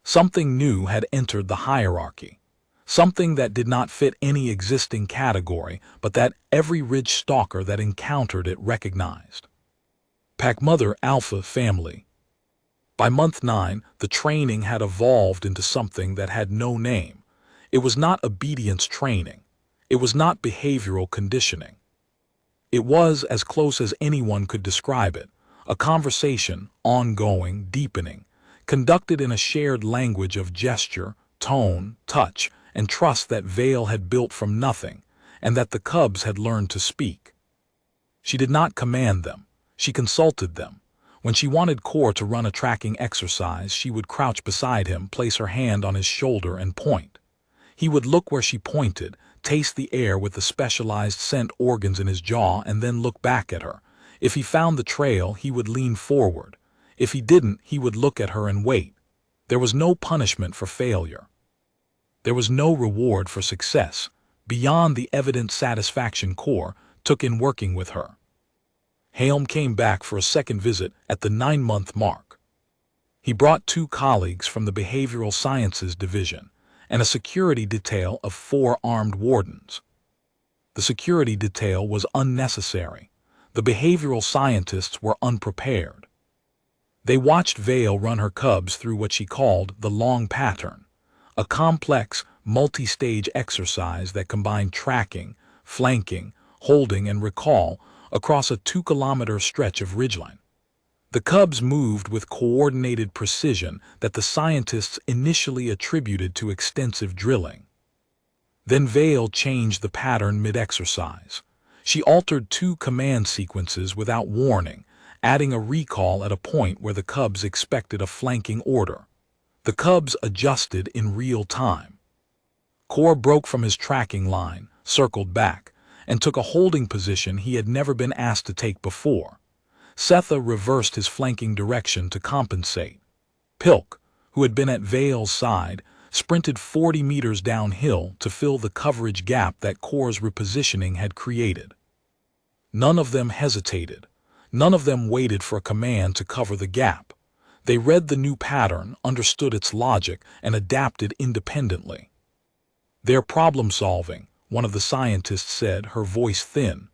Speaker 1: Something new had entered the hierarchy, something that did not fit any existing category, but that every ridge-stalker that encountered it recognized. Pack Mother Alpha Family. By month 9, the training had evolved into something that had no name. It was not obedience training. It was not behavioral conditioning. It was, as close as anyone could describe it, a conversation, ongoing, deepening, conducted in a shared language of gesture, tone, touch, and trust that Vale had built from nothing, and that the cubs had learned to speak. She did not command them. She consulted them. When she wanted Core to run a tracking exercise, she would crouch beside him, place her hand on his shoulder, and point. He would look where she pointed, taste the air with the specialized scent organs in his jaw, and then look back at her. If he found the trail, he would lean forward. If he didn't, he would look at her and wait. There was no punishment for failure. There was no reward for success, beyond the evident satisfaction Core took in working with her. Helm came back for a second visit at the 9-month mark. He brought 2 colleagues from the Behavioral Sciences Division and a security detail of 4 armed wardens. The security detail was unnecessary. The behavioral scientists were unprepared. They watched Vale run her cubs through what she called the long pattern, a complex, multi-stage exercise that combined tracking, flanking, holding, and recall across a 2-kilometer stretch of ridgeline. The cubs moved with coordinated precision that the scientists initially attributed to extensive drilling. Then Vale changed the pattern mid-exercise. She altered 2 command sequences without warning, adding a recall at a point where the cubs expected a flanking order. The cubs adjusted in real time. Core broke from his tracking line, circled back, and took a holding position he had never been asked to take before. Setha reversed his flanking direction to compensate. Pilk, who had been at Vale's side, sprinted 40 meters downhill to fill the coverage gap that Core's repositioning had created. None of them hesitated. None of them waited for a command to cover the gap. They read the new pattern, understood its logic, and adapted independently. "They're problem-solving," one of the scientists said, her voice thin.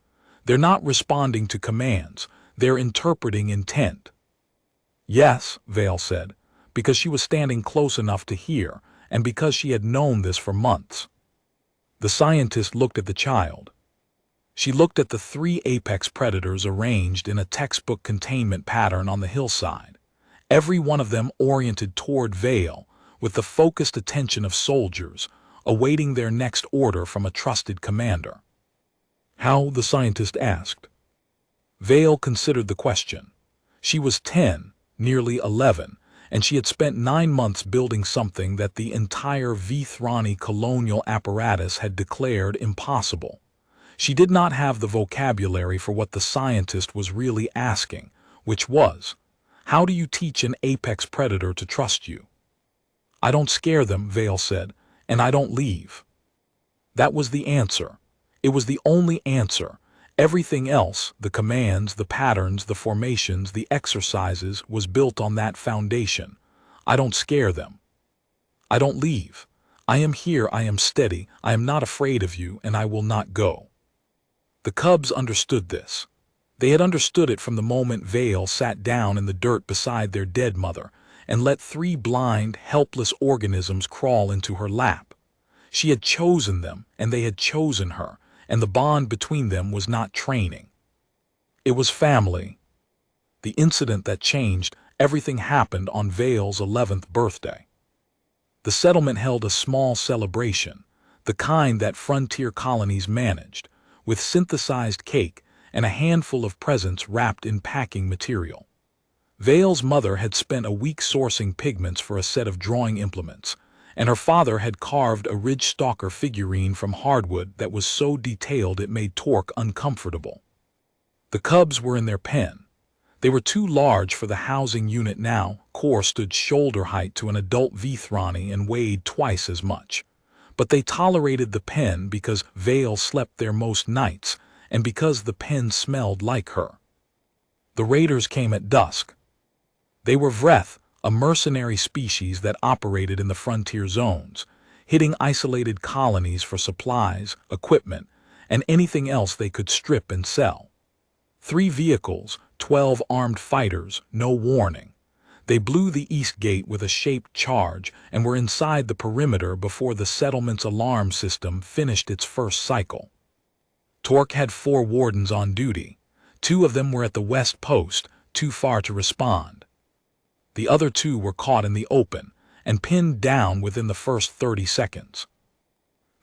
Speaker 1: "They're not responding to commands. They're interpreting intent." "Yes," Vale said, because she was standing close enough to hear, and because she had known this for months. The scientist looked at the child. She looked at the 3 apex predators arranged in a textbook containment pattern on the hillside, every one of them oriented toward Vale, with the focused attention of soldiers, awaiting their next order from a trusted commander. "How?" the scientist asked. Vale considered the question. She was 10, nearly 11, and she had spent 9 months building something that the entire Vithrani colonial apparatus had declared impossible. She did not have the vocabulary for what the scientist was really asking, which was, how do you teach an apex predator to trust you? "I don't scare them," Vale said, "and I don't leave." That was the answer. It was the only answer. Everything else, the commands, the patterns, the formations, the exercises, was built on that foundation. I don't scare them. I don't leave. I am here, I am steady, I am not afraid of you, and I will not go. The cubs understood this. They had understood it from the moment Vale sat down in the dirt beside their dead mother and let 3 blind, helpless organisms crawl into her lap. She had chosen them, and they had chosen her, and the bond between them was not training. It was family. The incident that changed everything happened on Vale's 11th birthday. The settlement held a small celebration, the kind that frontier colonies managed, with synthesized cake and a handful of presents wrapped in packing material. Vale's mother had spent a week sourcing pigments for a set of drawing implements, and her father had carved a ridge-stalker figurine from hardwood that was so detailed it made Torque uncomfortable. The cubs were in their pen. They were too large for the housing unit now. Core stood shoulder height to an adult Vithrani and weighed twice as much. But they tolerated the pen because Vale slept there most nights, and because the pen smelled like her. The raiders came at dusk. They were Vreth, a mercenary species that operated in the frontier zones, hitting isolated colonies for supplies, equipment, and anything else they could strip and sell. 3 vehicles, 12 armed fighters, no warning. They blew the east gate with a shaped charge and were inside the perimeter before the settlement's alarm system finished its first cycle. Torque had 4 wardens on duty. 2 of them were at the west post, too far to respond. The other 2 were caught in the open and pinned down within the first 30 seconds.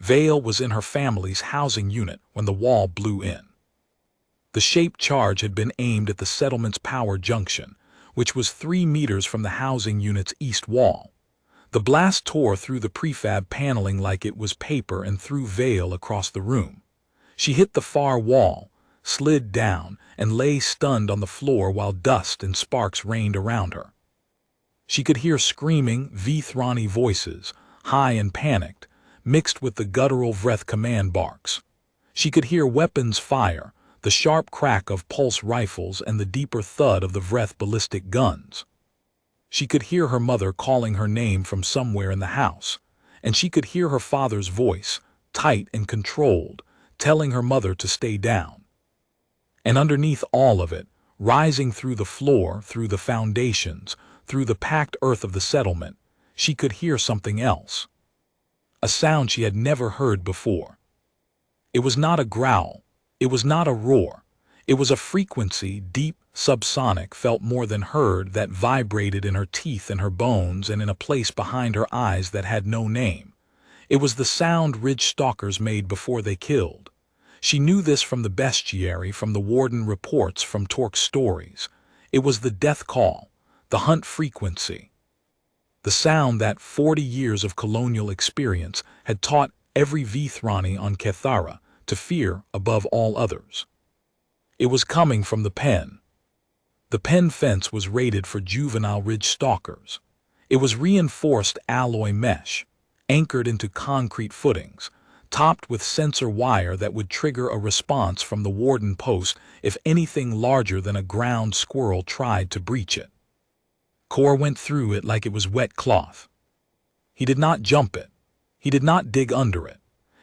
Speaker 1: Vale was in her family's housing unit when the wall blew in. The shaped charge had been aimed at the settlement's power junction, which was 3 meters from the housing unit's east wall. The blast tore through the prefab paneling like it was paper and threw Vale across the room. She hit the far wall, slid down, and lay stunned on the floor while dust and sparks rained around her. She could hear screaming Vithrani voices, high and panicked, mixed with the guttural Vreth command barks. She could hear weapons fire, the sharp crack of pulse rifles and the deeper thud of the Vreth ballistic guns. She could hear her mother calling her name from somewhere in the house, and she could hear her father's voice, tight and controlled, telling her mother to stay down. And underneath all of it, rising through the floor, through the foundations, through the packed earth of the settlement, she could hear something else. a sound she had never heard before. It was not a growl, it was not a roar, it was a frequency, deep, subsonic, felt more than heard, that vibrated in her teeth and her bones and in a place behind her eyes that had no name. It was the sound ridge-stalkers made before they killed. She knew this from the bestiary, from the warden reports, from Torque's stories. It was the death call, the hunt frequency. The sound that 40 years of colonial experience had taught every Vithrani on Kethara to fear above all others. It was coming from the pen. The pen fence was rated for juvenile ridge-stalkers. It was reinforced alloy mesh, anchored into concrete footings, topped with sensor wire that would trigger a response from the warden post if anything larger than a ground squirrel tried to breach it. Cor went through it like it was wet cloth. He did not jump it. He did not dig under it.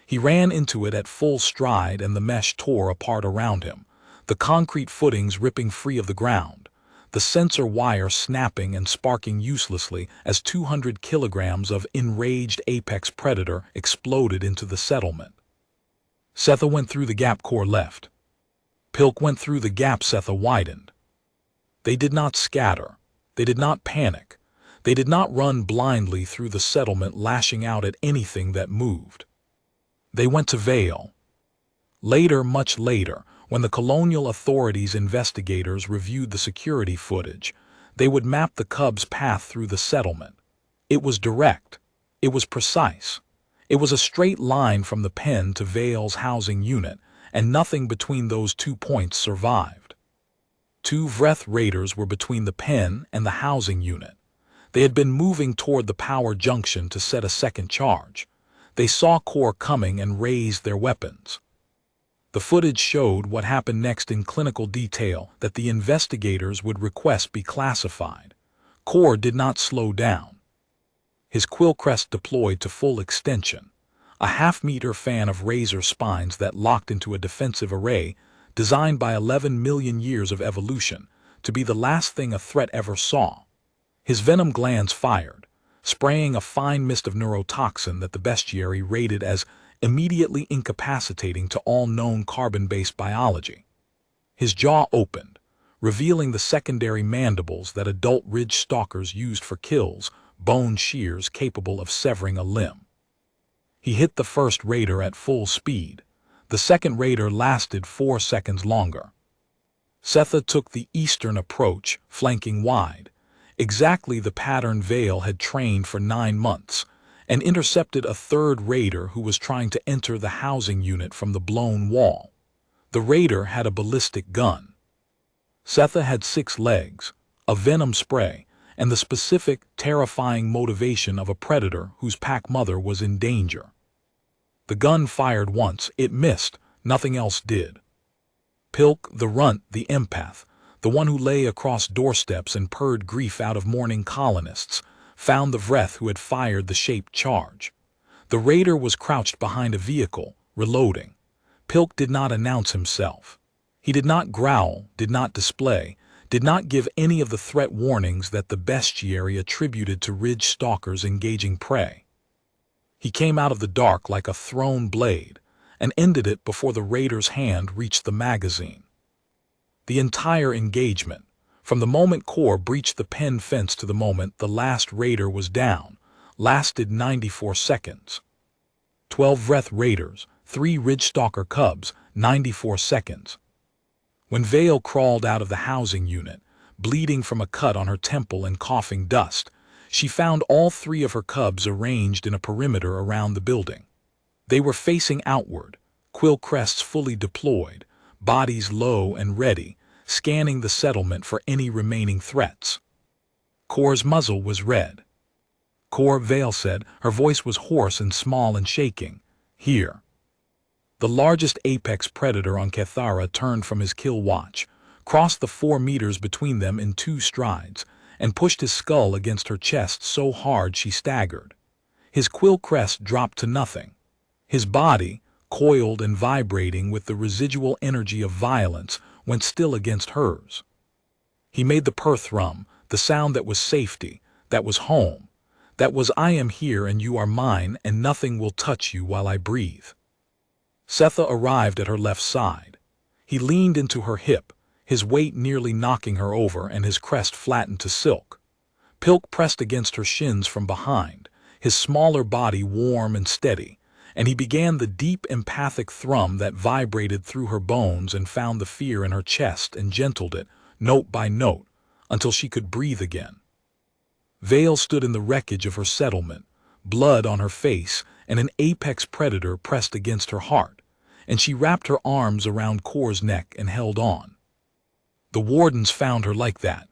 Speaker 1: He ran into it at full stride, and the mesh tore apart around him, the concrete footings ripping free of the ground, the sensor wire snapping and sparking uselessly as 200 kilograms of enraged apex predator exploded into the settlement. Setha went through the gap Cor left. Pilk went through the gap Setha widened. They did not scatter. They did not panic. They did not run blindly through the settlement, lashing out at anything that moved. They went to Vale. Later, much later, when the colonial authorities' investigators reviewed the security footage, they would map the cubs' path through the settlement. It was direct. It was precise. It was a straight line from the pen to Vale's housing unit, and nothing between those 2 points survived. 2 Vreth raiders were between the pen and the housing unit. They had been moving toward the power junction to set a second charge. They saw Cor coming and raised their weapons. The footage showed what happened next in clinical detail that the investigators would request be classified. Cor did not slow down. His Quill crest deployed to full extension, a half-meter fan of razor spines that locked into a defensive array designed by 11 million years of evolution to be the last thing a threat ever saw. His venom glands fired, spraying a fine mist of neurotoxin that the bestiary rated as immediately incapacitating to all known carbon-based biology. His jaw opened, revealing the secondary mandibles that adult ridge-stalkers used for kills, bone shears capable of severing a limb. He hit the first raider at full speed. The second raider lasted 4 seconds longer. Setha took the eastern approach, flanking wide, exactly the pattern Vale had trained for 9 months, and intercepted a third raider who was trying to enter the housing unit from the blown wall. The raider had a ballistic gun. Setha had 6 legs, a venom spray, and the specific, terrifying motivation of a predator whose pack mother was in danger. The gun fired once, it missed, nothing else did. Pilk, the runt, the empath, the one who lay across doorsteps and purred grief out of mourning colonists, found the Vreth who had fired the shaped charge. The raider was crouched behind a vehicle, reloading. Pilk did not announce himself. He did not growl, did not display, did not give any of the threat warnings that the bestiary attributed to ridge-stalkers engaging prey. He came out of the dark like a thrown blade and ended it before the raider's hand reached the magazine. The entire engagement, from the moment Cor breached the pen fence to the moment the last raider was down, lasted 94 seconds. 12 Vreth raiders, 3 ridge-stalker cubs, 94 seconds. When Vale crawled out of the housing unit, bleeding from a cut on her temple and coughing dust, she found all 3 of her cubs arranged in a perimeter around the building. They were facing outward, Quill crests fully deployed, bodies low and ready, scanning the settlement for any remaining threats. Cor's muzzle was red. Cor, Vale said, her voice was hoarse and small and shaking. Here. The largest apex predator on Kethara turned from his kill watch, crossed the 4 meters between them in 2 strides, and pushed his skull against her chest so hard she staggered. His Quill crest dropped to nothing. His body, coiled and vibrating with the residual energy of violence, went still against hers. He made the purr thrum, the sound that was safety, that was home, That was I am here and you are mine and nothing will touch you while I breathe. Setha arrived at her left side. He leaned into her hip, his weight nearly knocking her over and his crest flattened to silk. Pilk pressed against her shins from behind, his smaller body warm and steady, and he began the deep empathic thrum that vibrated through her bones and found the fear in her chest and gentled it, note by note, until she could breathe again. Vale stood in the wreckage of her settlement, blood on her face and an apex predator pressed against her heart, and she wrapped her arms around Kor's neck and held on. The wardens found her like that.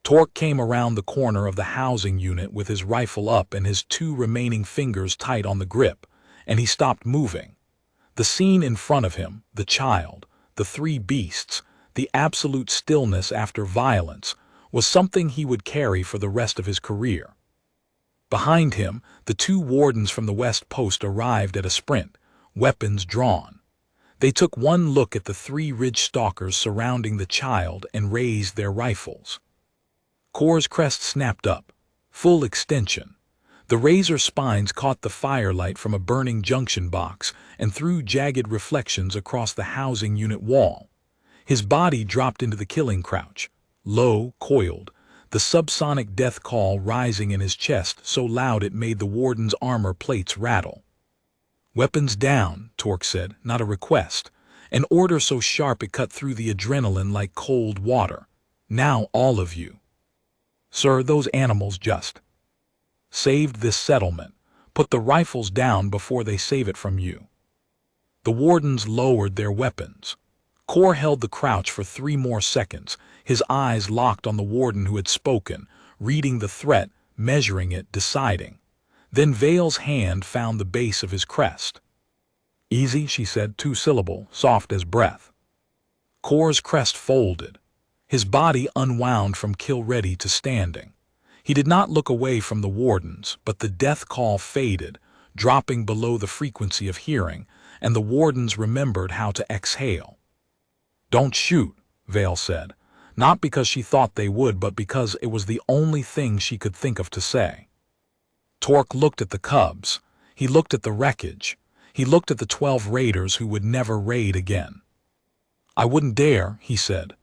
Speaker 1: Torque came around the corner of the housing unit with his rifle up and his 2 remaining fingers tight on the grip, and he stopped moving. The scene in front of him, the child, the 3 beasts, the absolute stillness after violence, was something he would carry for the rest of his career. Behind him, the 2 wardens from the West Post arrived at a sprint, weapons drawn. They took one look at the 3 ridge-stalkers surrounding the child and raised their rifles. Kor's crest snapped up, full extension. The razor spines caught the firelight from a burning junction box and threw jagged reflections across the housing unit wall. His body dropped into the killing crouch, low, coiled, the subsonic death call rising in his chest so loud it made the warden's armor plates rattle. "Weapons down," Torque said, not a request. An order so sharp it cut through the adrenaline like cold water. "Now all of you." "Sir, those animals just saved this settlement. Put the rifles down before they save it from you." The wardens lowered their weapons. Kor held the crouch for 3 more seconds, his eyes locked on the warden who had spoken, reading the threat, measuring it, deciding. Then Vale's hand found the base of his crest. "Easy," she said, 2-syllable, soft as breath. Kor's crest folded. His body unwound from kill-ready to standing. He did not look away from the wardens, but the death call faded, dropping below the frequency of hearing, and the wardens remembered how to exhale. "Don't shoot," Vale said, not because she thought they would, but because it was the only thing she could think of to say. Torque looked at the cubs. He looked at the wreckage. He looked at the 12 raiders who would never raid again. "I wouldn't dare," he said.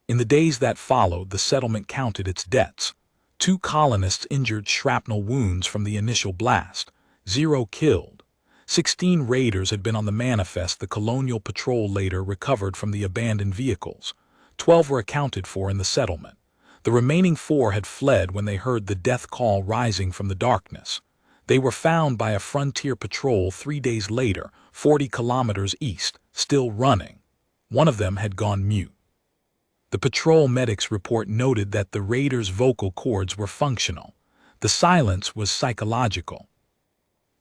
Speaker 1: In the days that followed, the settlement counted its debts. 2 colonists injured shrapnel wounds from the initial blast. 0 killed. 16 raiders had been on the manifest the colonial patrol later recovered from the abandoned vehicles. 12 were accounted for in the settlement. The remaining 4 had fled when they heard the death call rising from the darkness. They were found by a frontier patrol 3 days later, 40 kilometers east, still running. One of them had gone mute. The patrol medic's report noted that the raiders' vocal cords were functional. The silence was psychological.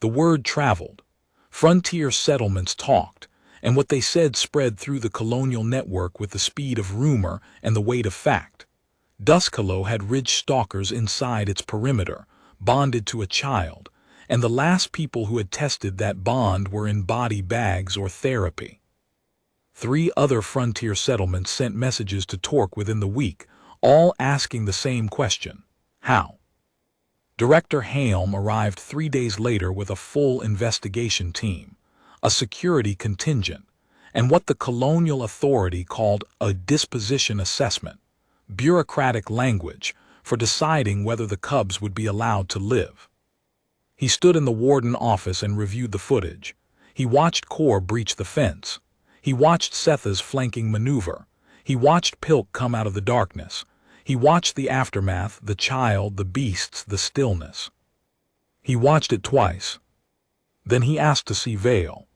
Speaker 1: The word traveled. Frontier settlements talked, and what they said spread through the colonial network with the speed of rumor and the weight of fact. Duskalo had ridge-stalkers inside its perimeter, bonded to a child, and the last people who had tested that bond were in body bags or therapy. 3 other frontier settlements sent messages to Torque within the week, all asking the same question: how? Director Halm arrived 3 days later with a full investigation team, a security contingent, and what the colonial authority called a disposition assessment, bureaucratic language for deciding whether the cubs would be allowed to live. He stood in the warden office and reviewed the footage. He watched Kor breach the fence. He watched Setha's flanking maneuver. He watched Pilk come out of the darkness. He watched the aftermath, the child, the beasts, the stillness. He watched it twice. Then he asked to see Vale.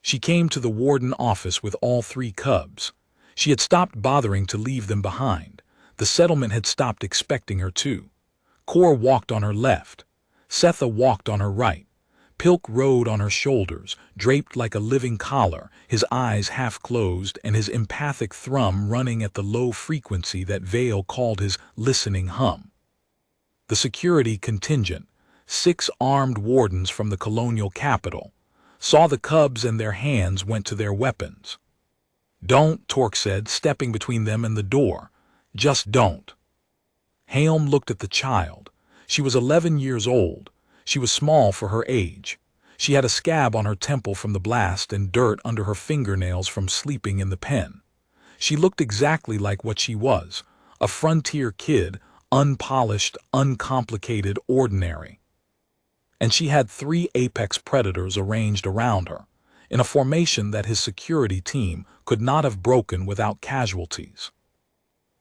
Speaker 1: She came to the warden office with all 3 cubs. She had stopped bothering to leave them behind. The settlement had stopped expecting her to. Kor walked on her left. Setha walked on her right. Pilk rode on her shoulders, draped like a living collar, his eyes half closed and his empathic thrum running at the low frequency that Vale called his listening hum. The security contingent, 6 armed wardens from the colonial capital, saw the cubs and their hands went to their weapons. "Don't," Torque said, stepping between them and the door. "Just don't." Halm looked at the child. She was 11 years old. She was small for her age. She had a scab on her temple from the blast and dirt under her fingernails from sleeping in the pen. She looked exactly like what she was, a frontier kid, unpolished, uncomplicated, ordinary. And she had 3 apex predators arranged around her, in a formation that his security team could not have broken without casualties.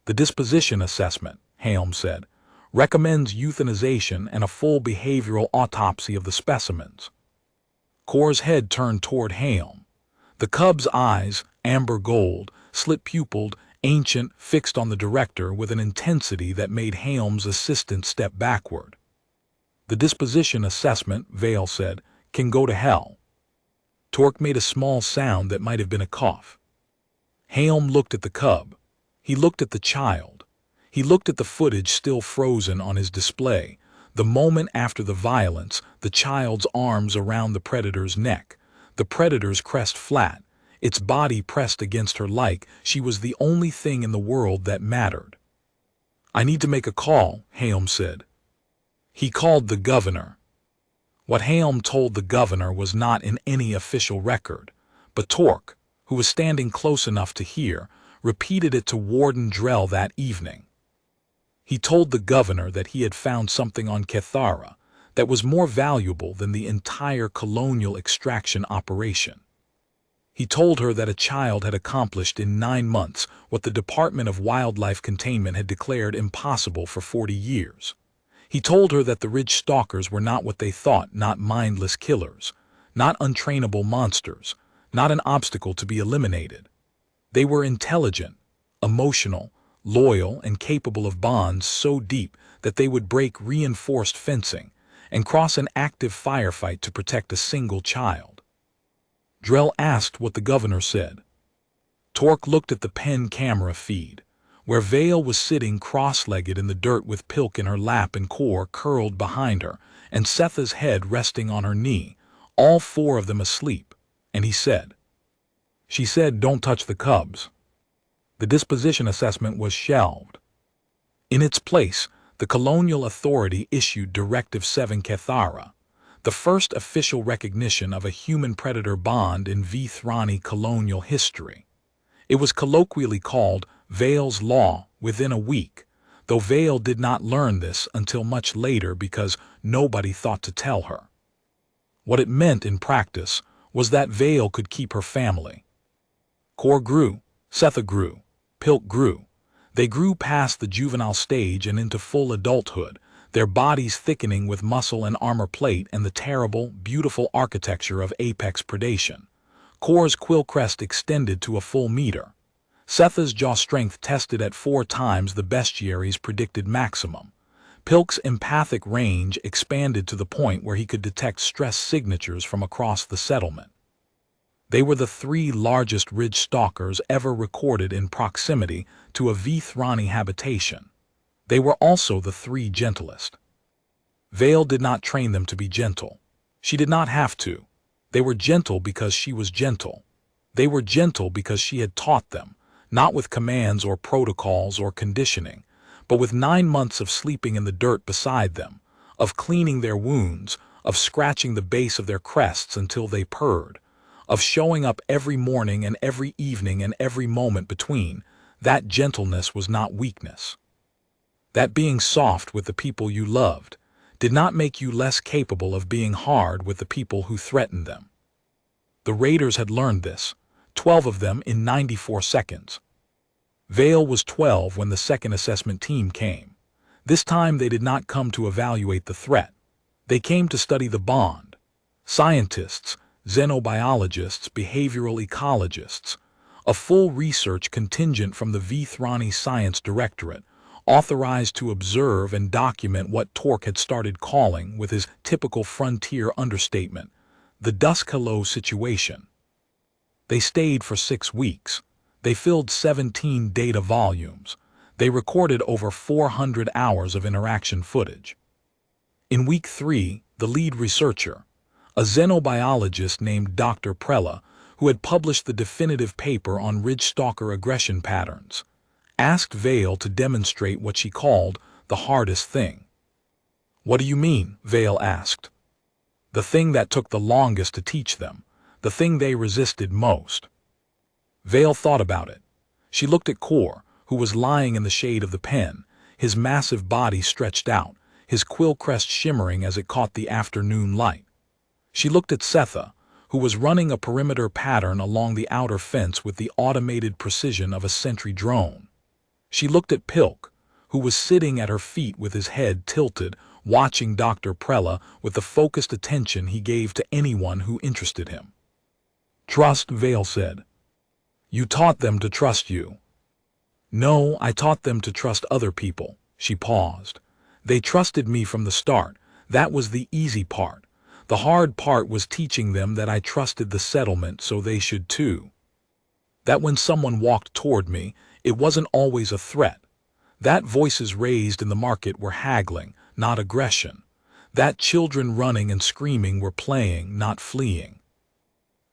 Speaker 1: The disposition assessment, Helm said, recommends euthanization and a full behavioral autopsy of the specimens. Core's head turned toward Helm. The cub's eyes, amber gold, slit-pupilled, ancient, fixed on the director with an intensity that made Helm's assistant step backward. The disposition assessment, Vale said, can go to hell. Torque made a small sound that might have been a cough. Helm looked at the cub. He looked at the child. He looked at the footage still frozen on his display. The moment after the violence, the child's arms around the predator's neck, the predator's crest flat, its body pressed against her like she was the only thing in the world that mattered. "I need to make a call," Helm said. He called the governor. What Helm told the governor was not in any official record, but Torque, who was standing close enough to hear, repeated it to Warden Drell that evening. He told the governor that he had found something on Kethara that was more valuable than the entire colonial extraction operation. He told her that a child had accomplished in 9 months what the Department of Wildlife Containment had declared impossible for 40 years. He told her that the ridge-stalkers were not what they thought, not mindless killers, not untrainable monsters, not an obstacle to be eliminated. They were intelligent, emotional, loyal, and capable of bonds so deep that they would break reinforced fencing and cross an active firefight to protect a single child. Drell asked what the governor said. Torque looked at the pen camera feed, where Vale was sitting cross-legged in the dirt with Pilk in her lap and Core curled behind her, and Setha's head resting on her knee, all 4 of them asleep, and he said, "She said don't touch the cubs." The disposition assessment was shelved. In its place, the Colonial Authority issued Directive 7 Kethara, the first official recognition of a human-predator bond in Vthrani colonial history. It was colloquially called Vale's Law within a week, though Vale did not learn this until much later because nobody thought to tell her. What it meant in practice was that Vale could keep her family. Core grew, Setha grew, Pilk grew. They grew past the juvenile stage and into full adulthood, their bodies thickening with muscle and armor plate and the terrible, beautiful architecture of apex predation. Core's quill crest extended to a full meter. Setha's jaw strength tested at 4 times the bestiary's predicted maximum. Pilk's empathic range expanded to the point where he could detect stress signatures from across the settlement. They were the 3 largest ridge-stalkers ever recorded in proximity to a Vthrani habitation. They were also the 3 gentlest. Vale did not train them to be gentle. She did not have to. They were gentle because she was gentle. They were gentle because she had taught them, not with commands or protocols or conditioning, but with 9 months of sleeping in the dirt beside them, of cleaning their wounds, of scratching the base of their crests until they purred, of showing up every morning and every evening and every moment between. That gentleness was not weakness. That being soft with the people you loved did not make you less capable of being hard with the people who threatened them. The Raiders had learned this, 12 of them in 94 seconds. Vale was 12 when the second assessment team came. This time they did not come to evaluate the threat. They came to study the bond. Scientists, xenobiologists, behavioral ecologists, a full research contingent from the Vthrani Science Directorate, authorized to observe and document what Torque had started calling, with his typical frontier understatement, the dusk hello situation. They stayed for 6 weeks. They filled 17 data volumes. They recorded over 400 hours of interaction footage. In week 3, the lead researcher, a xenobiologist named Dr. Prella, who had published the definitive paper on ridge-stalker aggression patterns, asked Vale to demonstrate what she called the hardest thing. "What do you mean?" Vale asked. "The thing that took the longest to teach them, the thing they resisted most." Vale thought about it. She looked at Kor, who was lying in the shade of the pen, his massive body stretched out, his quill crest shimmering as it caught the afternoon light. She looked at Setha, who was running a perimeter pattern along the outer fence with the automated precision of a sentry drone. She looked at Pilk, who was sitting at her feet with his head tilted, watching Dr. Prella with the focused attention he gave to anyone who interested him. "Trust," Vale said. "You taught them to trust you." "No, I taught them to trust other people." She paused. "They trusted me from the start. That was the easy part. The hard part was teaching them that I trusted the settlement so they should too. That when someone walked toward me, it wasn't always a threat. That voices raised in the market were haggling, not aggression. That children running and screaming were playing, not fleeing."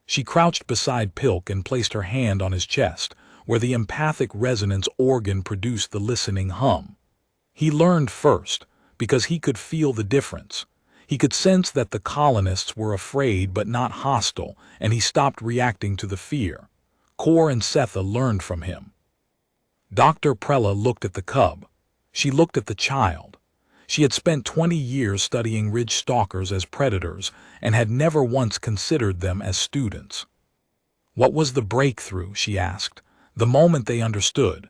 Speaker 1: She crouched beside Pilk and placed her hand on his chest, where the empathic resonance organ produced the listening hum. He learned first, because he could feel the difference. He could sense that the colonists were afraid but not hostile, and he stopped reacting to the fear. Kor and Setha learned from him. Dr. Prella looked at the cub. She looked at the child. She had spent 20 years studying ridge-stalkers as predators and had never once considered them as students. "What was the breakthrough?" she asked, "the moment they understood?"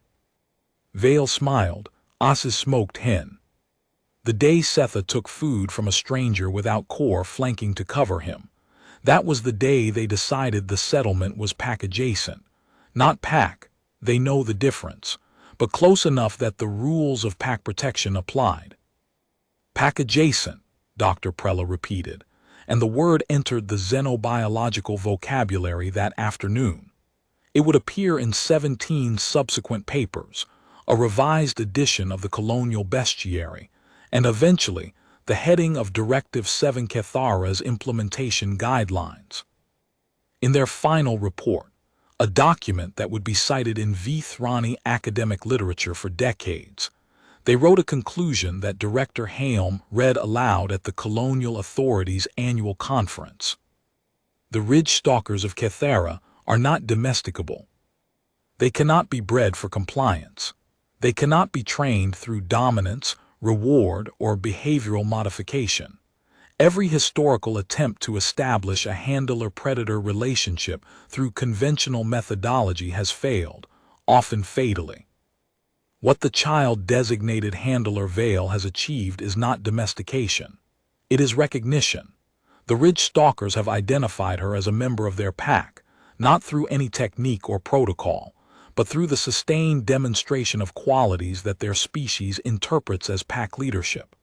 Speaker 1: Vale smiled. "Os's smoked hen. The day Setha took food from a stranger without Kor flanking to cover him. That was the day they decided the settlement was pack-adjacent. Not pack, they know the difference, but close enough that the rules of pack protection applied." "Pack-adjacent," Dr. Prella repeated, and the word entered the xenobiological vocabulary that afternoon. It would appear in 17 subsequent papers, a revised edition of the colonial bestiary, and eventually the heading of Directive 7 Cathara's implementation guidelines. In their final report, a document that would be cited in Vithrani academic literature for decades, they wrote a conclusion that Director Halm read aloud at the Colonial Authority's annual conference. "The ridge-stalkers of Cathara are not domesticable. They cannot be bred for compliance. They cannot be trained through dominance, reward, or behavioral modification. Every historical attempt to establish a handler-predator relationship through conventional methodology has failed, often fatally. What the child-designated handler Vale has achieved is not domestication. It is recognition. The ridge-stalkers have identified her as a member of their pack, not through any technique or protocol, but through the sustained demonstration of qualities that their species interprets as pack leadership.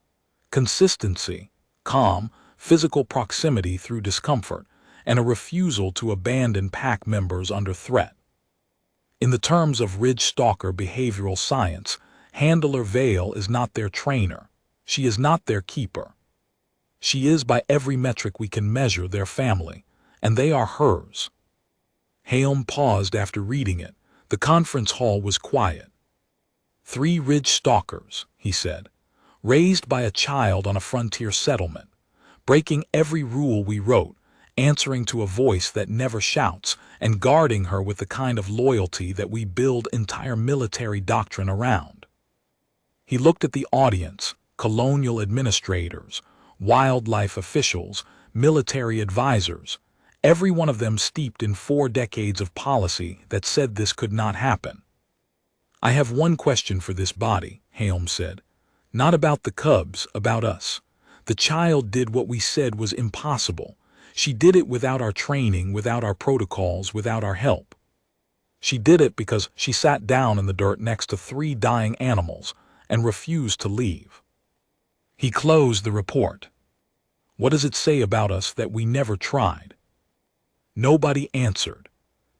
Speaker 1: Consistency, calm, physical proximity through discomfort, and a refusal to abandon pack members under threat. In the terms of ridge-stalker behavioral science, handler Vale is not their trainer. She is not their keeper. She is, by every metric we can measure, their family, and they are hers." Halm paused after reading it. The conference hall was quiet. "3 ridge-stalkers," he said, "raised by a child on a frontier settlement, breaking every rule we wrote, answering to a voice that never shouts, and guarding her with the kind of loyalty that we build entire military doctrine around." He looked at the audience, colonial administrators, wildlife officials, military advisors, every one of them steeped in 4 decades of policy that said this could not happen. "I have one question for this body," Halm said. "Not about the cubs, about us. The child did what we said was impossible. She did it without our training, without our protocols, without our help. She did it because she sat down in the dirt next to 3 dying animals and refused to leave." He closed the report. "What does it say about us that we never tried?" Nobody answered.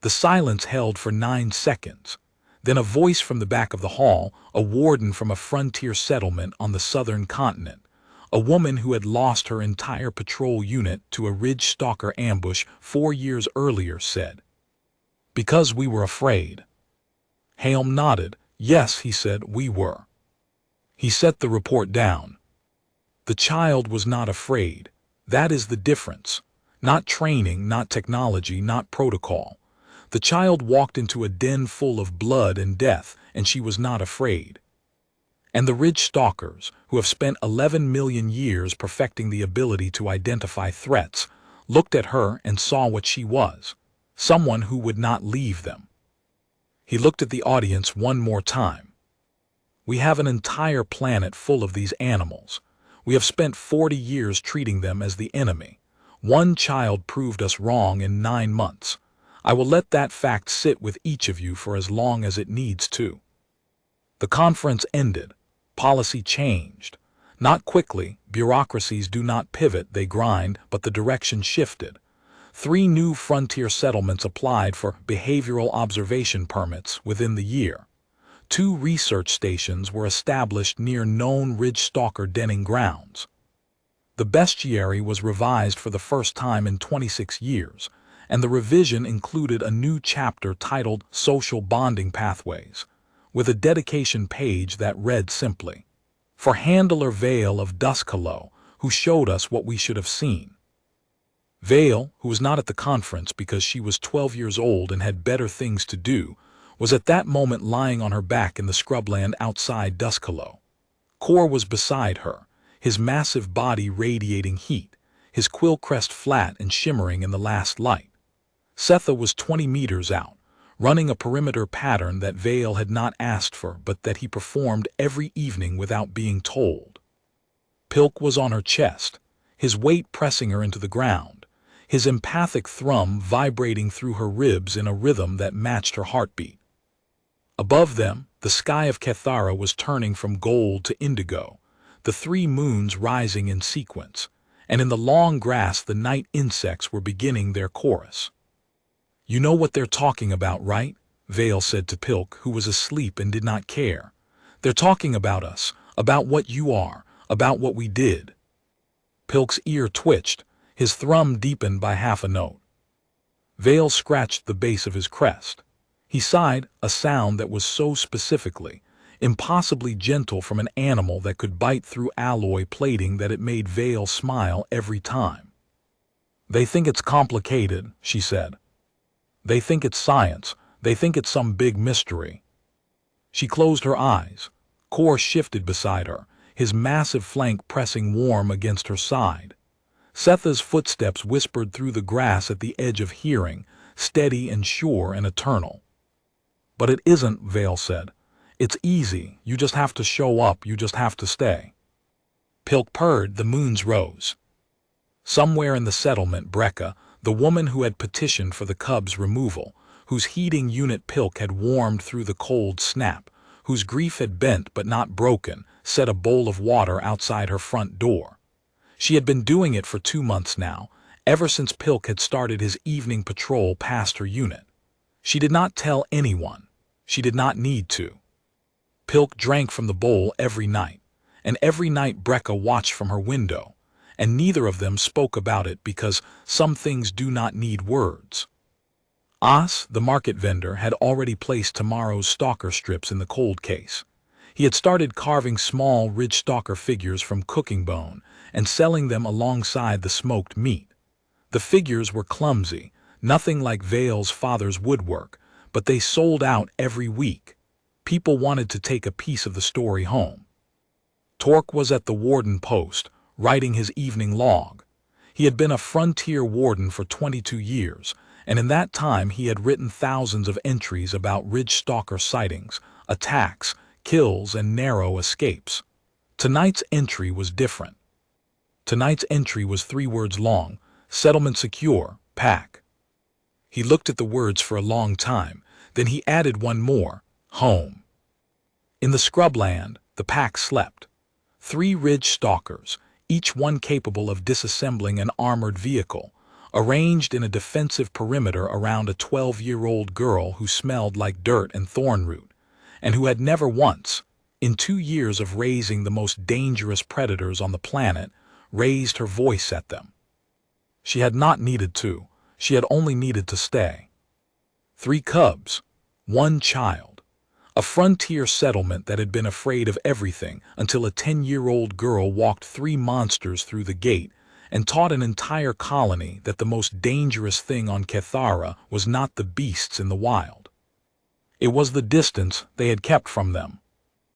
Speaker 1: The silence held for 9 seconds. Then a voice from the back of the hall, a warden from a frontier settlement on the southern continent, a woman who had lost her entire patrol unit to a ridge-stalker ambush 4 years earlier, said, "Because we were afraid." Halm nodded. "Yes," he said, "we were." He set the report down. The child was not afraid. That is the difference. Not training, not technology, not protocol. The child walked into a den full of blood and death, and she was not afraid. And the ridge-stalkers, who have spent 11 million years perfecting the ability to identify threats, looked at her and saw what she was, someone who would not leave them. He looked at the audience one more time. We have an entire planet full of these animals. We have spent 40 years treating them as the enemy. One child proved us wrong in 9 months. I will let that fact sit with each of you for as long as it needs to. The conference ended. Policy changed. Not quickly, bureaucracies do not pivot, they grind, but the direction shifted. 3 new frontier settlements applied for behavioral observation permits within the year. 2 research stations were established near known ridge-stalker denning grounds. The bestiary was revised for the first time in 26 years, and the revision included a new chapter titled Social Bonding Pathways, with a dedication page that read simply, "For Handler Vale of Duskalo, who showed us what we should have seen." Vale, who was not at the conference because she was 12 years old and had better things to do, was at that moment lying on her back in the scrubland outside Duskalo. Core was beside her, his massive body radiating heat, his quill crest flat and shimmering in the last light. Setha was 20 meters out, running a perimeter pattern that Vale had not asked for but that he performed every evening without being told. Pilk was on her chest, his weight pressing her into the ground, his empathic thrum vibrating through her ribs in a rhythm that matched her heartbeat. Above them, the sky of Kethara was turning from gold to indigo, the 3 moons rising in sequence, and in the long grass the night insects were beginning their chorus. "You know what they're talking about, right?" Vale said to Pilk, who was asleep and did not care. "They're talking about us, about what you are, about what we did." Pilk's ear twitched, his thrum deepened by half a note. Vale scratched the base of his crest. He sighed, a sound that was so specifically, impossibly gentle from an animal that could bite through alloy plating that it made Vale smile every time. "They think it's complicated," she said. "They think it's science. They think it's some big mystery." She closed her eyes. Core shifted beside her, his massive flank pressing warm against her side. Setha's footsteps whispered through the grass at the edge of hearing, steady and sure and eternal. "But it isn't," Vale said. "It's easy. You just have to show up. You just have to stay." Pilk purred. The moons rose. Somewhere in the settlement, Brekka, the woman who had petitioned for the cub's removal, whose heating unit Pilk had warmed through the cold snap, whose grief had bent but not broken, set a bowl of water outside her front door. She had been doing it for 2 months now, ever since Pilk had started his evening patrol past her unit. She did not tell anyone. She did not need to. Pilk drank from the bowl every night, and every night Brekka watched from her window, and neither of them spoke about it because some things do not need words. As, the market vendor, had already placed tomorrow's stalker strips in the cold case. He had started carving small ridge-stalker figures from cooking bone and selling them alongside the smoked meat. The figures were clumsy, nothing like Vale's father's woodwork, but they sold out every week. People wanted to take a piece of the story home. Torque was at the warden post, writing his evening log. He had been a frontier warden for 22 years, and in that time he had written thousands of entries about ridge-stalker sightings, attacks, kills, and narrow escapes. Tonight's entry was different. Tonight's entry was 3 words long: settlement secure, pack. He looked at the words for a long time, then he added one more: home. In the scrubland, the pack slept. 3 ridge-stalkers, each one capable of disassembling an armored vehicle, arranged in a defensive perimeter around a 12-year-old girl who smelled like dirt and thornroot, and who had never once, in 2 years of raising the most dangerous predators on the planet, raised her voice at them. She had not needed to. She had only needed to stay. 3 cubs, 1 child. A frontier settlement that had been afraid of everything until a 10-year-old girl walked 3 monsters through the gate and taught an entire colony that the most dangerous thing on Cathara was not the beasts in the wild. It was the distance they had kept from them.